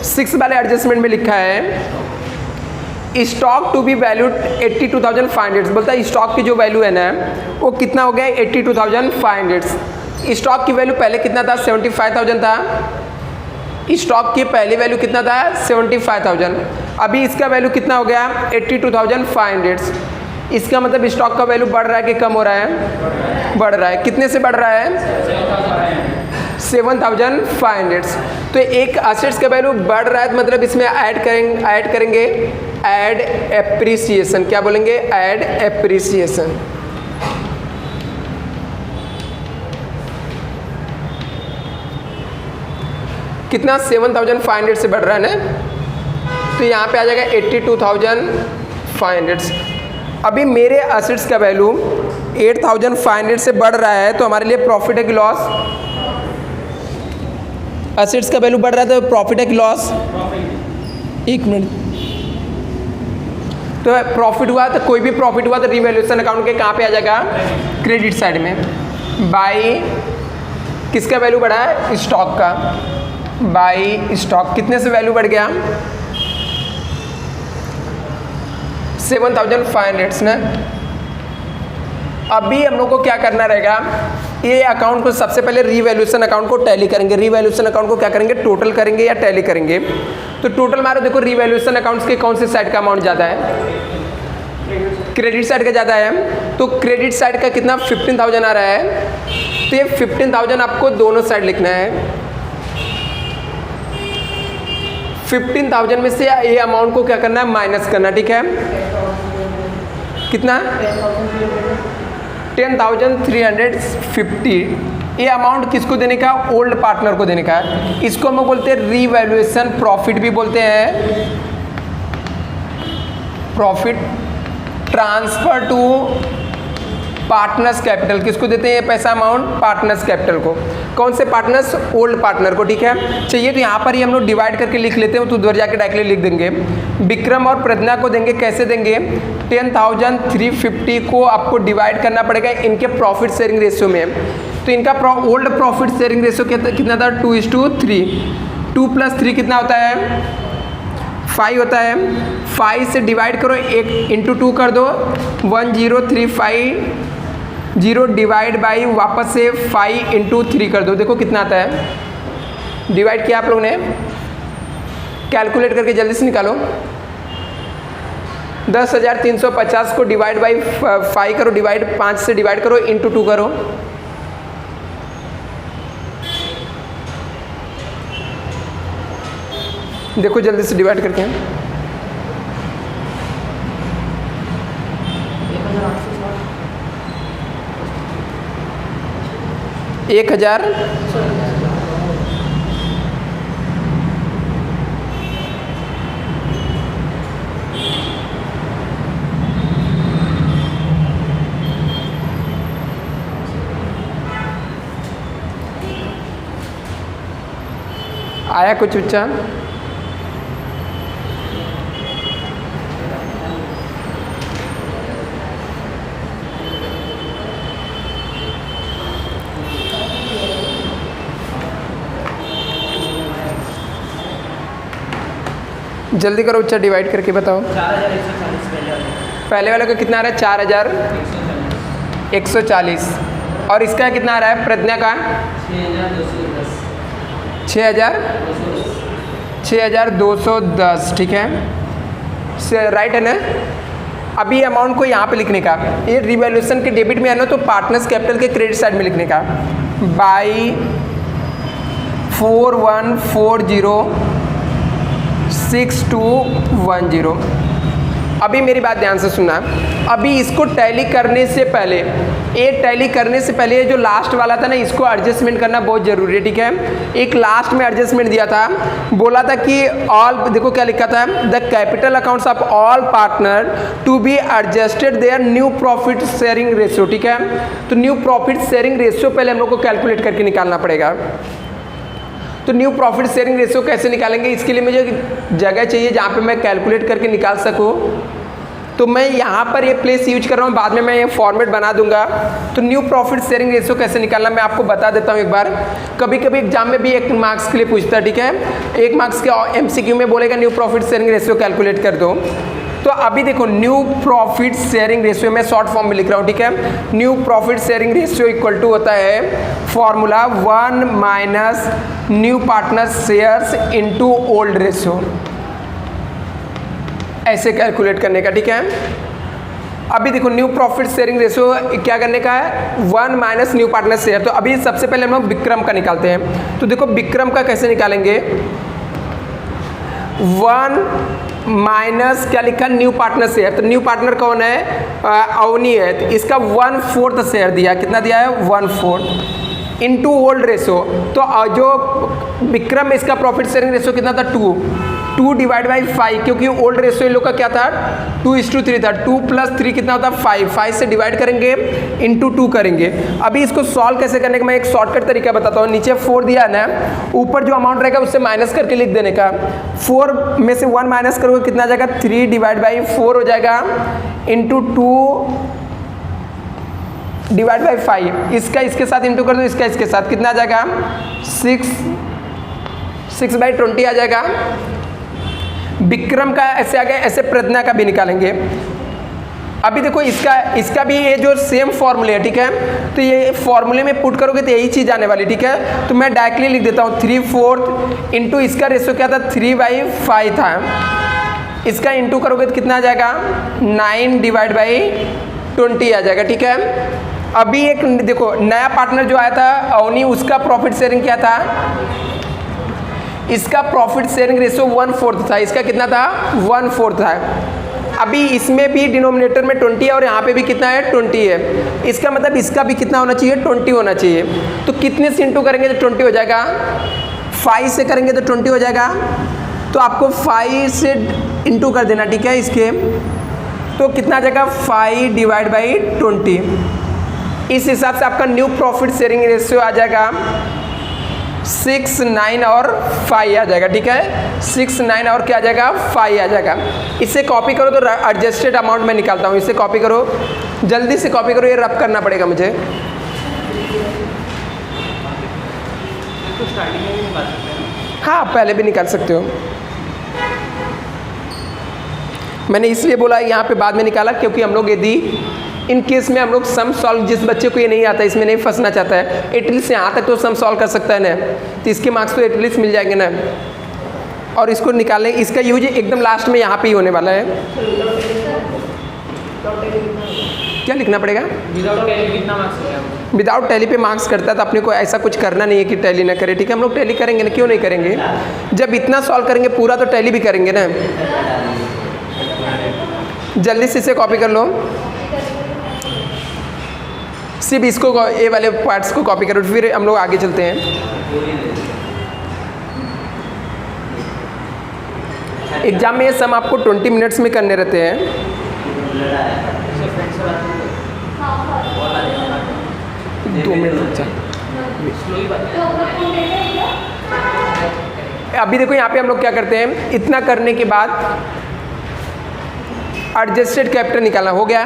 6 वाले एडजस्टमेंट में लिखा है, स्टॉक टू बी वैल्यूड 82,500। बोलता है स्टॉक की जो वैल्यू है ना वो कितना हो गया, 82,500। स्टॉक की वैल्यू पहले कितना था, 75,000 था। स्टॉक की पहली वैल्यू कितना था, 75,000। अभी इसका वैल्यू कितना हो गया, 82,500। इसका मतलब स्टॉक का वैल्यू बढ़ रहा है कि कम हो रहा है, बढ़ रहा है। कितने से बढ़ रहा है, 7,500। तो एक असेट्स का वैल्यू बढ़ रहा है तो मतलब इसमें ऐड करेंगे ऐड एप्रिसिएशन। क्या बोलेंगे, ऐड एप्रिसिएशन। कितना, 7,500 से बढ़ रहा है ना, तो यहाँ पे आ जाएगा 82,500। अभी मेरे असेट्स का वैल्यू 8,500 से बढ़ रहा है तो हमारे लिए प्रॉफिट है कि लॉस, असेट्स का वैल्यू बढ़ रहा है तो प्रॉफिट है कि लॉस, एक मिनट। तो प्रॉफिट हुआ तो कोई भी प्रॉफिट हुआ तो रिवैल्यूएशन अकाउंट के कहाँ पे आ जाएगा, क्रेडिट साइड में, बाई किसका वैल्यू बढ़ा है? स्टॉक का, बाई स्टॉक। कितने से वैल्यू बढ़ गया? 7500 ना। अभी हम लोग को क्या करना रहेगा, ये अकाउंट को सबसे पहले रीवैल्यूएशन अकाउंट को टैली करेंगे। रीवैल्यूएशन अकाउंट को क्या करेंगे? टोटल करेंगे या टैली करेंगे। तो टोटल मारो, देखो रीवैल्यूएशन अकाउंट्स के कौन से साइड का अमाउंट ज़्यादा है? क्रेडिट साइड का ज़्यादा है। तो क्रेडिट साइड का कितना? 15,000 आ रहा है। तो ये 15,000 आपको दोनों साइड लिखना है। 15,000 में से ये अमाउंट को क्या करना है? माइनस करना, ठीक है। कितना? 10,350। ये अमाउंट किसको देने का? ओल्ड पार्टनर को देने का। इसको हम बोलते हैं रीवैल्यूएशन प्रॉफिट भी बोलते हैं, profit transfer to partners capital. किसको देते हैं ये पैसा अमाउंट? पार्टनर्स कैपिटल को। कौन से पार्टनर्स? ओल्ड पार्टनर को, ठीक है। चाहिए तो यहाँ पर ही हम लोग डिवाइड करके लिख लेते हैं, तो उधर जाके डायरेक्टली लिख देंगे। विक्रम और प्रज्ञा को देंगे, कैसे देंगे? 10,350 को आपको डिवाइड करना पड़ेगा इनके प्रॉफिट शेयरिंग रेशियो में। तो इनका ओल्ड प्रॉफिट शेयरिंग रेशियो कितना था? 2:3। 2 + 3 कितना होता है? 5 होता है। 5 से डिवाइड करो, 1 × 2 कर दो, 10,350 डिवाइड बाई वापस से 5 × 3 कर दो। देखो कितना आता है। डिवाइड किया आप लोगों ने, कैलकुलेट करके जल्दी से निकालो। 10,350 को डिवाइड बाई 5 करो, डिवाइड 5 से डिवाइड करो, × 2 करो। देखो जल्दी से डिवाइड करके। 1,000 आया कुछ बच्चा? जल्दी करो बच्चा, डिवाइड करके बताओ। 4,140 पहले वाले को कितना आ रहा है? 4,140। और इसका कितना आ रहा है? प्रज्ञा का 6,210, ठीक है। राइट है ना। अभी अमाउंट को यहाँ पे लिखने का, ये रिवैल्यूएशन के डेबिट में है ना, तो पार्टनर्स कैपिटल के क्रेडिट साइड में लिखने का। बाई 41406210। अभी मेरी बात ध्यान से सुनना। अभी इसको टैली करने से पहले, ये जो लास्ट वाला था ना, इसको एडजस्टमेंट करना बहुत जरूरी है, ठीक है। एक लास्ट में एडजस्टमेंट दिया था, बोला था कि ऑल, देखो क्या लिखा था, the capital accounts of all partner to be adjusted their new profit sharing ratio, ठीक है। तो न्यू प्रॉफिट शेयरिंग रेशियो पहले हम लोग को कैलकुलेट करके निकालना पड़ेगा। तो न्यू प्रॉफिट शेयरिंग रेशियो कैसे निकालेंगे? इसके लिए मुझे जगह चाहिए जहाँ पे मैं कैलकुलेट करके निकाल सकूँ। तो मैं यहाँ पर ये प्लेस यूज कर रहा हूँ, बाद में मैं ये फॉर्मेट बना दूंगा। तो न्यू प्रॉफिट शेयरिंग रेशियो कैसे निकालना मैं आपको बता देता हूँ एक बार। कभी कभी एग्जाम में भी 1 मार्क्स के लिए पूछता है, ठीक है। 1 मार्क्स के MCQ में बोलेगा new profit sharing ratio calculate कर दो। तो अभी देखो, न्यू प्रॉफिट शेयरिंग रेशियो में शॉर्ट फॉर्म में लिख रहा हूँ, ठीक है। New profit sharing ratio equal to होता है formula 1 minus new partner shares into old ratio, ऐसे कैलकुलेट करने का, ठीक है। अभी देखो, न्यू प्रॉफिट शेयरिंग रेशियो क्या करने का है? 1 माइनस न्यू पार्टनर शेयर। तो अभी सबसे पहले हम लोग विक्रम का निकालते हैं। तो देखो विक्रम का कैसे निकालेंगे? 1 माइनस क्या लिखा? New partner share. तो न्यू पार्टनर कौन है? अवनी है। तो इसका 1/4 शेयर दिया। कितना दिया है? 1/4 इंटू ओल्ड रेशियो। तो जो विक्रम, इसका प्रॉफिट शेयरिंग रेशियो कितना था? 2 डिवाइड बाई 5, क्योंकि ओल्ड रेशियो इन लोग का क्या था? 2:3 था। 2 + 3 कितना होता है? 5। 5 से डिवाइड करेंगे, इंटू 2 करेंगे। अभी इसको सॉल्व कैसे करने का मैं एक शॉर्टकट तरीका बताता हूँ। नीचे 4 दिया है ना, ऊपर जो अमाउंट रहेगा उससे माइनस करके लिख देने का। 4 में से 1 माइनस करोगे कितना आ जाएगा? 3 डिवाइड बाई 4 हो जाएगा, इंटू 2 डिवाइड बाई 5, इसका इसके साथ इंटू कर दो, इसका इसके साथ, कितना आ जाएगा 6/20 आ जाएगा। विक्रम का ऐसे आ गया, ऐसे प्रज्ञा का भी निकालेंगे। अभी देखो इसका भी ये जो सेम फॉर्मूले है, ठीक है, तो ये फॉर्मूले में पुट करोगे तो यही चीज़ आने वाली, ठीक है। तो मैं डायरेक्टली लिख देता हूँ 3/4 इंटू इसका रेशियो क्या था 3/5 था, इसका इंटू करोगे तो कितना आ जाएगा 9/20 आ जाएगा, ठीक है। अभी एक देखो नया पार्टनर जो आया था अवनी, उसका प्रॉफिट शेयरिंग क्या था, इसका प्रॉफिट शेयरिंग रेशियो 1/4 था, इसका कितना था 1/4 था। अभी इसमें भी डिनोमिनेटर में 20 है और यहाँ पे भी कितना है 20 है, इसका मतलब इसका भी कितना होना चाहिए 20 होना चाहिए। तो कितने से इंटू करेंगे तो 20 हो जाएगा, 5 से करेंगे तो 20 हो जाएगा, तो आपको 5 से इंटू कर देना, ठीक है, इसके तो कितना आ जाएगा 5/20। इस हिसाब से आपका न्यू प्रॉफिट शेयरिंग रेशियो आ जाएगा 6, 9 और 5 आ जाएगा, ठीक है, 6, 9 और क्या आ जाएगा 5 आ जाएगा। इसे कॉपी करो तो एडजस्टेड अमाउंट में निकालता हूँ, इसे कॉपी करो, जल्दी से कॉपी करो, ये रब करना पड़ेगा मुझे। तो स्टार्टिंग में भी निकाल सकते हैं। हाँ पहले भी निकाल सकते हो, मैंने इसलिए बोला यहाँ पे बाद में निकाला क्योंकि हम लोग यदि इन केस में हम लोग सम सॉल्व, जिस बच्चे को ये नहीं आता इसमें नहीं फंसना चाहता है, एटलीस्ट यहाँ तक तो सम सॉल्व कर सकता है ना, तो इसके मार्क्स तो एटलीस्ट मिल जाएंगे ना। और इसको निकालने, इसका यूज एकदम लास्ट में यहाँ पे ही होने वाला है। क्या लिखना पड़ेगा, विदाउट टैली कितना मार्क्स है? विदाउट टैली पे मार्क्स करता है तो अपने को ऐसा कुछ करना नहीं है कि टैली ना करे, ठीक है, हम लोग टैली करेंगे ना, क्यों नहीं करेंगे, जब इतना सॉल्व करेंगे पूरा तो टैली भी करेंगे ना। जल्दी से इसे कॉपी कर लो, सिर्फ इसको ए वाले पार्ट्स को कॉपी करो, फिर हम लोग आगे चलते हैं। एग्जाम में ये सम आपको 20 मिनट्स में करने रहते हैं। दो मिनट अभी देखो यहाँ पे हम लोग क्या करते हैं, इतना करने के बाद एडजस्टेड कैपिटल निकालना हो गया।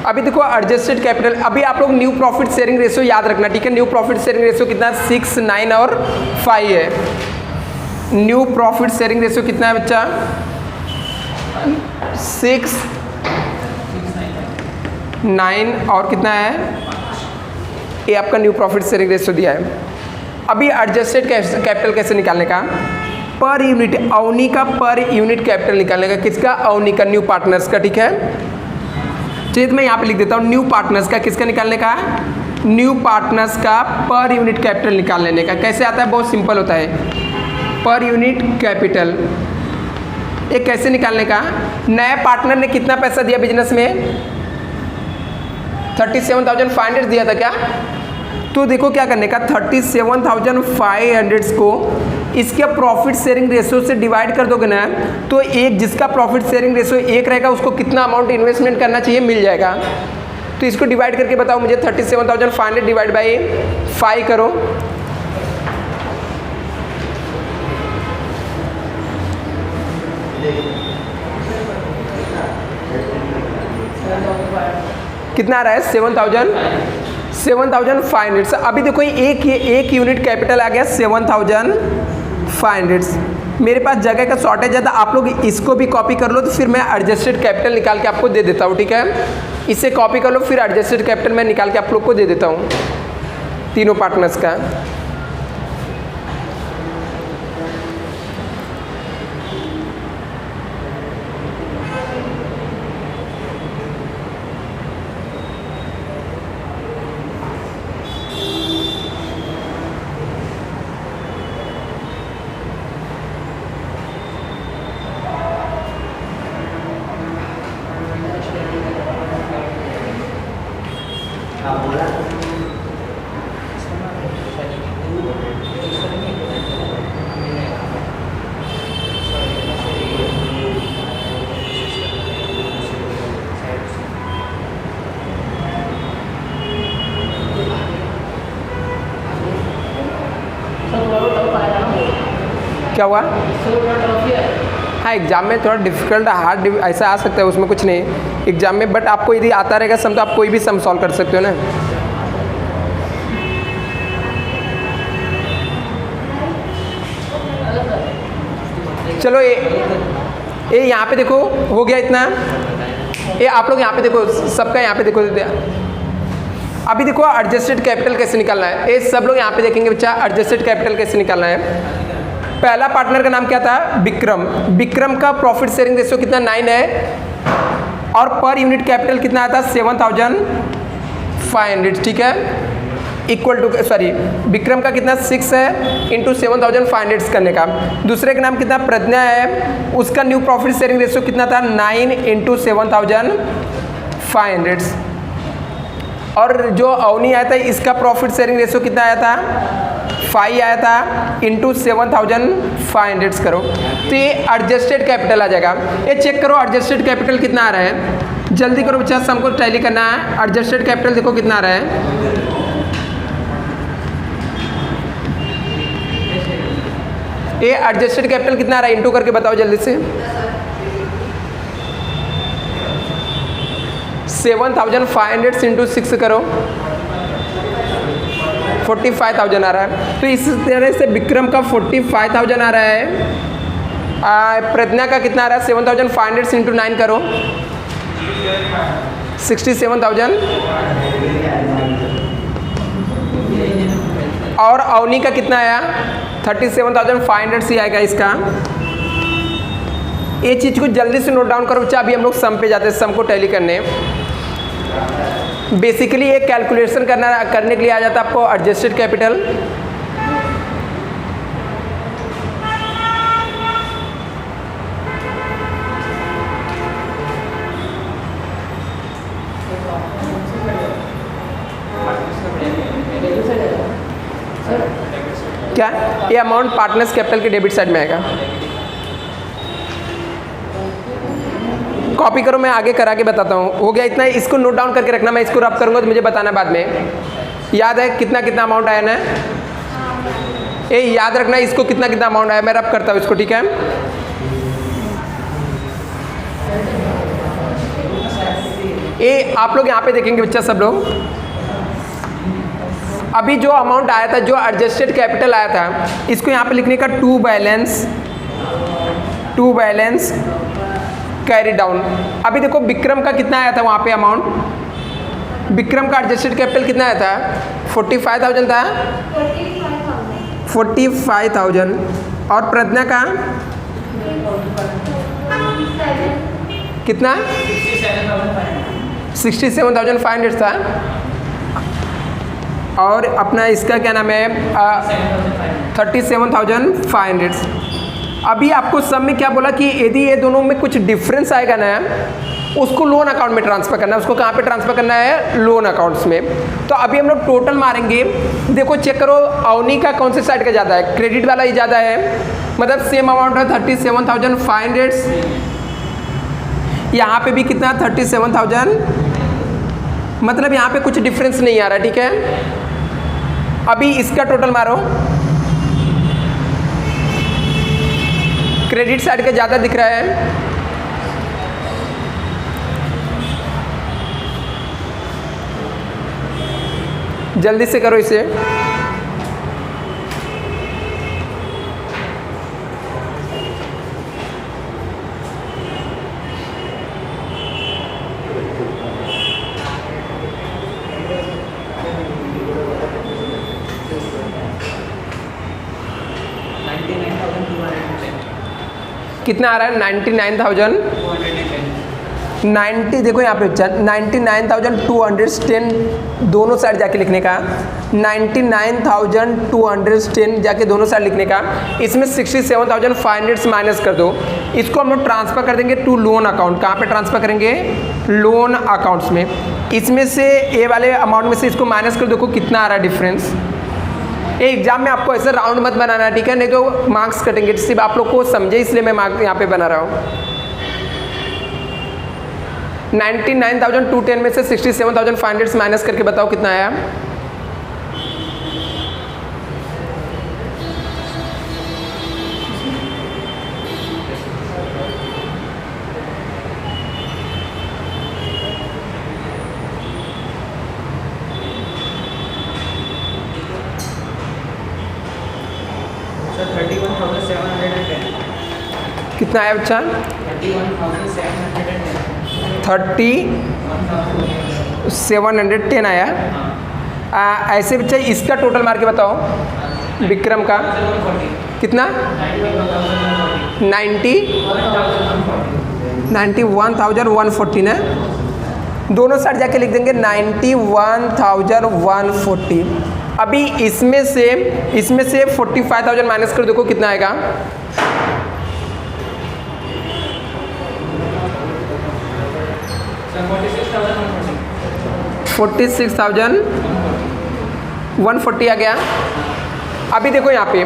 अभी देखो एडजस्टेड कैपिटल, अभी आप लोग न्यू प्रॉफिट शेयरिंग रेशियो याद रखना, ठीक है, न्यू प्रॉफिट शेयरिंग रेशियो कितना 6, 9 और 5 है। न्यू प्रॉफिट शेयरिंग रेशियो कितना है बच्चा 6, 9 और कितना है, ये आपका न्यू प्रॉफिट शेयरिंग रेशियो दिया है। अभी एडजस्टेड कैपिटल कैसे निकालने का, पर यूनिट, अवनी का पर यूनिट कैपिटल निकालने का, किसका, अवनी का, न्यू पार्टनर्स का, ठीक है। चलिए तो मैं यहाँ पे लिख देता हूँ न्यू पार्टनर्स का, किसका निकालने का, न्यू पार्टनर्स का पर यूनिट कैपिटल निकाल लेने का। कैसे आता है, बहुत सिंपल होता है, पर यूनिट कैपिटल। ये कैसे निकालने का, नया पार्टनर ने कितना पैसा दिया बिजनेस में, 37,500 दिया था क्या, तो देखो क्या करने का, 37,500 को इसके प्रॉफिट शेयरिंग रेशियो से डिवाइड कर दोगे ना, तो एक जिसका प्रॉफिट शेयरिंग रेशियो 1 रहेगा उसको कितना अमाउंट इन्वेस्टमेंट करना चाहिए मिल जाएगा। तो इसको डिवाइड करके बताओ मुझे, 37,500 डिवाइड बाई 5 करो, कितना आ रहा है 7,500। अभी देखो एक यूनिट कैपिटल आ गया 7,500। मेरे पास जगह का शॉर्टेज है तो आप लोग इसको भी कॉपी कर लो, तो फिर मैं एडजस्टेड कैपिटल निकाल के आपको दे देता हूँ, ठीक है, इसे कॉपी कर लो, फिर एडजस्टेड कैपिटल मैं निकाल के आप लोग को दे देता हूँ तीनों पार्टनर्स का। क्या हुआ, हाँ एग्जाम में थोड़ा डिफिकल्ट हार्ड ऐसा आ सकता है, उसमें कुछ नहीं एग्जाम में, बट आपको यदि आता रहेगा सम तो आप कोई भी सम सॉल्व कर सकते हो ना। चलो ये यहाँ पे देखो हो गया इतना। ये आप लोग यहाँ पे देखो, सबका यहाँ पे देखो, अभी देखो एडजस्टेड कैपिटल कैसे निकालना है। ये सब लोग यहाँ पे देखेंगे बच्चा, एडजस्टेड कैपिटल कैसे निकालना है। पहला पार्टनर का नाम क्या था, विक्रम। विक्रम का प्रॉफिट शेयरिंग रेशियो कितना 9 है, और पर यूनिट कैपिटल कितना आता है 7500, ठीक है, इक्वल टू, सॉरी विक्रम का कितना 6 है इंटू 7500 करने का। दूसरे का नाम कितना प्रज्ञा है, उसका न्यू प्रॉफिट शेयरिंग रेशियो कितना था 9 इंटू 7500। और जो अवनी आया था इसका प्रॉफिट शेयरिंग रेशियो कितना आया था 5 आया था इंटू 7500 करो, तो ये एडजस्टेड कैपिटल आ जाएगा। ये चेक करो एडजस्टेड कैपिटल कितना आ रहा है, जल्दी करो बच्चा, हमको टैली करना है। एडजस्टेड कैपिटल देखो कितना आ रहा है, ये एडजस्टेड कैपिटल कितना आ रहा है, इंटू करके बताओ जल्दी से। 7500 इंटू 6 करो, 45,000 आ रहा है। तो इस तरह से विक्रम का 45,000 आ रहा है, प्रज्ञा का कितना आ रहा है 7500 इंटू 9 करो, 67,000, और अवनी का कितना आया 37,500 से आएगा इसका। ये चीज़ को जल्दी से नोट डाउन करो बच्चा, अभी हम लोग सम पे जाते हैं, सम को टैली करने। बेसिकली ये कैलकुलेशन करने के लिए आ जाता है आपको एडजस्टेड कैपिटल। क्या ये अमाउंट पार्टनर्स कैपिटल के डेबिट साइड में आएगा। कॉपी करो, मैं आगे करा के बताता हूँ। हो गया इतना, इसको नोट डाउन करके रखना, मैं इसको रब करूँगा तो मुझे बताना बाद में। याद है कितना कितना अमाउंट आया ना, ये याद रखना इसको कितना कितना अमाउंट आया, मैं रब करता हूँ इसको, ठीक है। ये आप लोग यहाँ पे देखेंगे बच्चा सब लोग, अभी जो अमाउंट आया था, जो एडजस्टेड कैपिटल आया था, इसको यहाँ पे लिखने का टू बैलेंस कैरी डाउन। अभी देखो विक्रम का कितना आया था वहाँ पे अमाउंट, विक्रम का एडजस्टेड कैपिटल कितना आया था 45,000 था, 45,000, और प्रज्ञा का कितना 67,500 था, और अपना इसका क्या नाम है 37,500। अभी आपको सब में क्या बोला कि यदि ये दोनों में कुछ डिफरेंस आएगा ना, उसको लोन अकाउंट में ट्रांसफर करना है। उसको कहाँ पे ट्रांसफर करना है, लोन अकाउंट्स में। तो अभी हम लोग टोटल मारेंगे, देखो चेक करो अवनी का कौन से साइड का ज़्यादा है, क्रेडिट वाला ही ज़्यादा है, मतलब सेम अमाउंट है 37,500। यहाँ पे भी कितना 37,000, मतलब यहाँ पे कुछ डिफरेंस नहीं आ रहा, ठीक है। अभी इसका टोटल मारो, क्रेडिट साइड का ज़्यादा दिख रहा है, जल्दी से करो इसे। कितना आ रहा है 99,210, देखो यहाँ पे बच्चा 99,210 दोनों साइड जाके लिखने का, 99,210 जाके दोनों साइड लिखने का। इसमें 67,500 माइनस कर दो, इसको हम लोग ट्रांसफ़र कर देंगे टू लोन अकाउंट। कहाँ पे ट्रांसफ़र करेंगे, लोन अकाउंट्स में। इसमें से ए वाले अमाउंट में से इसको माइनस कर, देखो कितना आ रहा है डिफरेंस। ये एग्जाम में आपको ऐसे राउंड मत बनाना, ठीक है, नहीं तो मार्क्स कटेंगे। सिर्फ आप लोग को समझे इसलिए मैं मार्क्स यहाँ पे बना रहा हूँ। 99,210 में से 67,500 माइनस करके बताओ कितना आया। कितना आया बच्चा? 3710 आया। ऐसे बच्चा इसका टोटल मार के बताओ, विक्रम का कितना? 91,140 ना, दोनों साइड जाके लिख देंगे 91,140। अभी इसमें से 45,000 माइनस कर देखो कितना आएगा। 46,140 आ गया। अभी देखो यहाँ पे,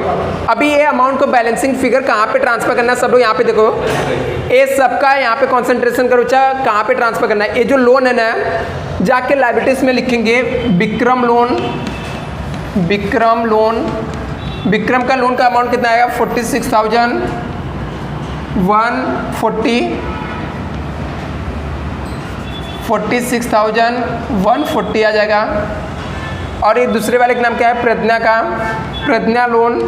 अभी ये अमाउंट को बैलेंसिंग फिगर कहाँ पे ट्रांसफर करना है सब लोग यहाँ पे देखो, ये सबका यहाँ पे कंसंट्रेशन करो बच्चा, कहाँ पे ट्रांसफर करना है। ये जो लोन है ना, जाके लायबिलिटीज में लिखेंगे विक्रम विक्रम का लोन का अमाउंट कितना आएगा? 46,140 आ जाएगा। और ये दूसरे वाले का नाम क्या है? प्रज्ञा लोन।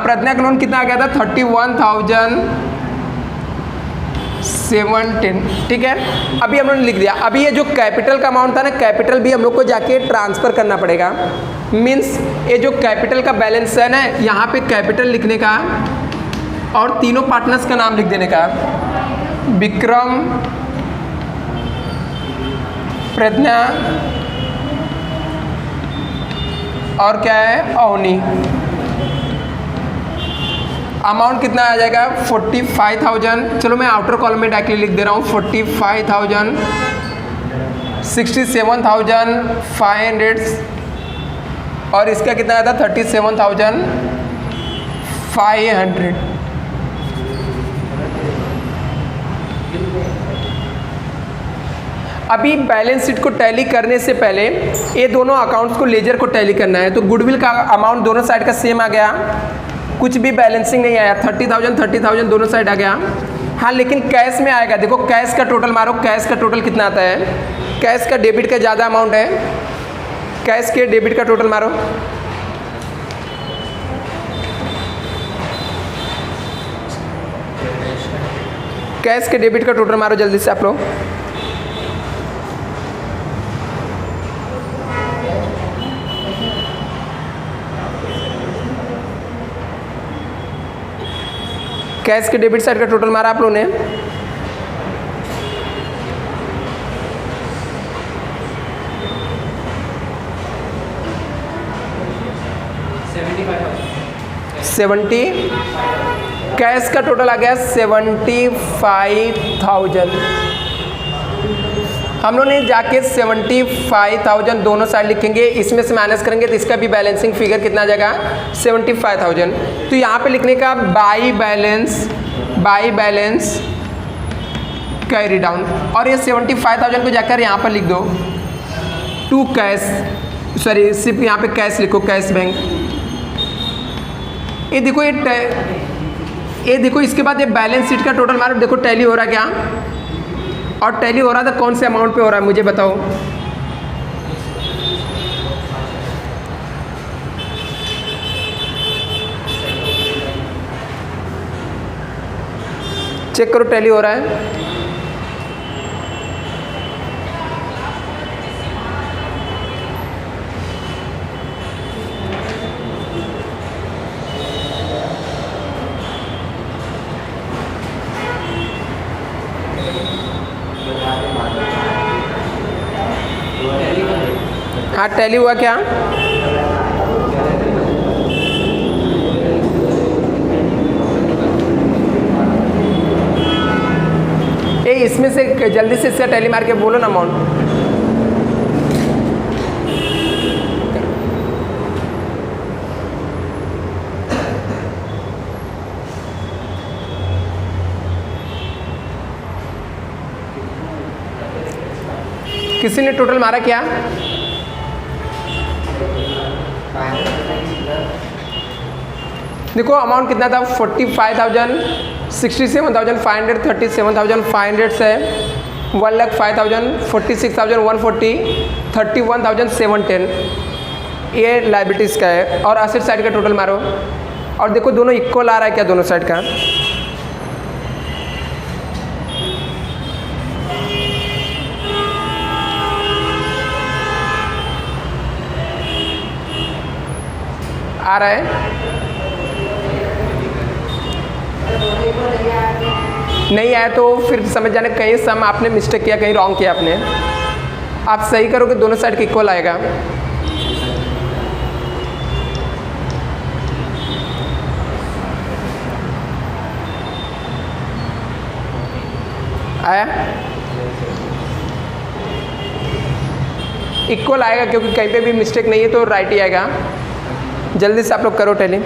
प्रज्ञा का लोन कितना आ गया था? 31,710। ठीक है, अभी हम लोगों ने लिख दिया। अभी ये जो कैपिटल का अमाउंट था ना, कैपिटल भी हम लोग को जाके ट्रांसफर करना पड़ेगा। मीन्स ये जो कैपिटल का बैलेंस है ना, यहाँ पे कैपिटल लिखने का और तीनों पार्टनर्स का नाम लिख देने का, विक्रम, प्रज्ञा और क्या है? अवनी। अमाउंट कितना आ जाएगा? 45,000। चलो मैं आउटर कॉलम में डायरेक्टली लिख दे रहा हूँ, 45,000, 67,500 और इसका कितना आया था? 37,500। अभी बैलेंस शीट को टैली करने से पहले ये दोनों अकाउंट्स को लेजर को टैली करना है। तो गुडविल का अमाउंट दोनों साइड का सेम आ गया, कुछ भी बैलेंसिंग नहीं आया, 30,000 दोनों साइड आ गया। हाँ, लेकिन कैश में आएगा। देखो कैश का टोटल मारो, कैश का टोटल कितना आता है? कैश का डेबिट का ज़्यादा अमाउंट है, कैश के डेबिट का टोटल मारो। कैश के डेबिट का टोटल मारो जल्दी से आप लोग। कैश के डेबिट साइड का टोटल मारा आप लोगों ने। कैश का टोटल आ गया 75,000। हम लोग ने जाके 75,000 दोनों साइड लिखेंगे, इसमें से माइनस करेंगे तो इसका भी बैलेंसिंग फिगर कितना आ जाएगा? 75,000। तो यहाँ पे लिखने का बाई बैलेंस कैरी डाउन, और ये 75,000 को जाकर यहाँ पर लिख दो टू कैश, सॉरी सिर्फ यहाँ पे कैश लिखो, कैश बैंक। ये देखो इसके बाद ये बैलेंस शीट का टोटल मारो, देखो टैली हो रहा है क्या? और टैली हो रहा था कौन से अमाउंट पे हो रहा है मुझे बताओ। चेक करो टैली हो रहा है। हाँ, टैली हुआ क्या? ए इसमें से जल्दी से इसका टैली मार के बोलो ना अमाउंट। किसी ने टोटल मारा क्या? देखो अमाउंट कितना था? 45,000, 67,500, 37,500 से 1,05,000, 46,140, 31,710 ये लाइबिलिटीज़ का है। और एसेट साइड का टोटल मारो। और देखो दोनों इक्वल आ रहा है क्या दोनों साइड का? आ रहा है? नहीं आया तो फिर समझ जाने कहीं सम आपने मिस्टेक किया, कहीं रॉन्ग किया आपने। आप सही करोगे दोनों साइड के इक्वल आएगा। आया? इक्वल आएगा क्योंकि कहीं पे भी मिस्टेक नहीं है तो राइट ही आएगा। जल्दी से आप लोग करो टैली।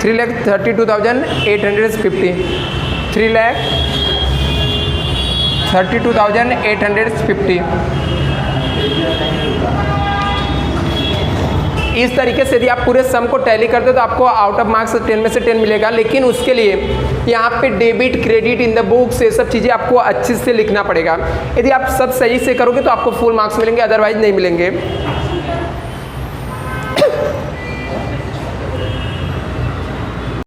थ्री लैख 32,850 3,32,850। इस तरीके से यदि आप पूरे सम को टैली करते हो तो आपको आउट ऑफ मार्क्स 10 में से 10 मिलेगा। लेकिन उसके लिए यहाँ पे debit credit in the books ये सब चीज़ें आपको अच्छे से लिखना पड़ेगा। यदि आप सब सही से करोगे तो आपको फुल मार्क्स मिलेंगे, अदरवाइज नहीं मिलेंगे।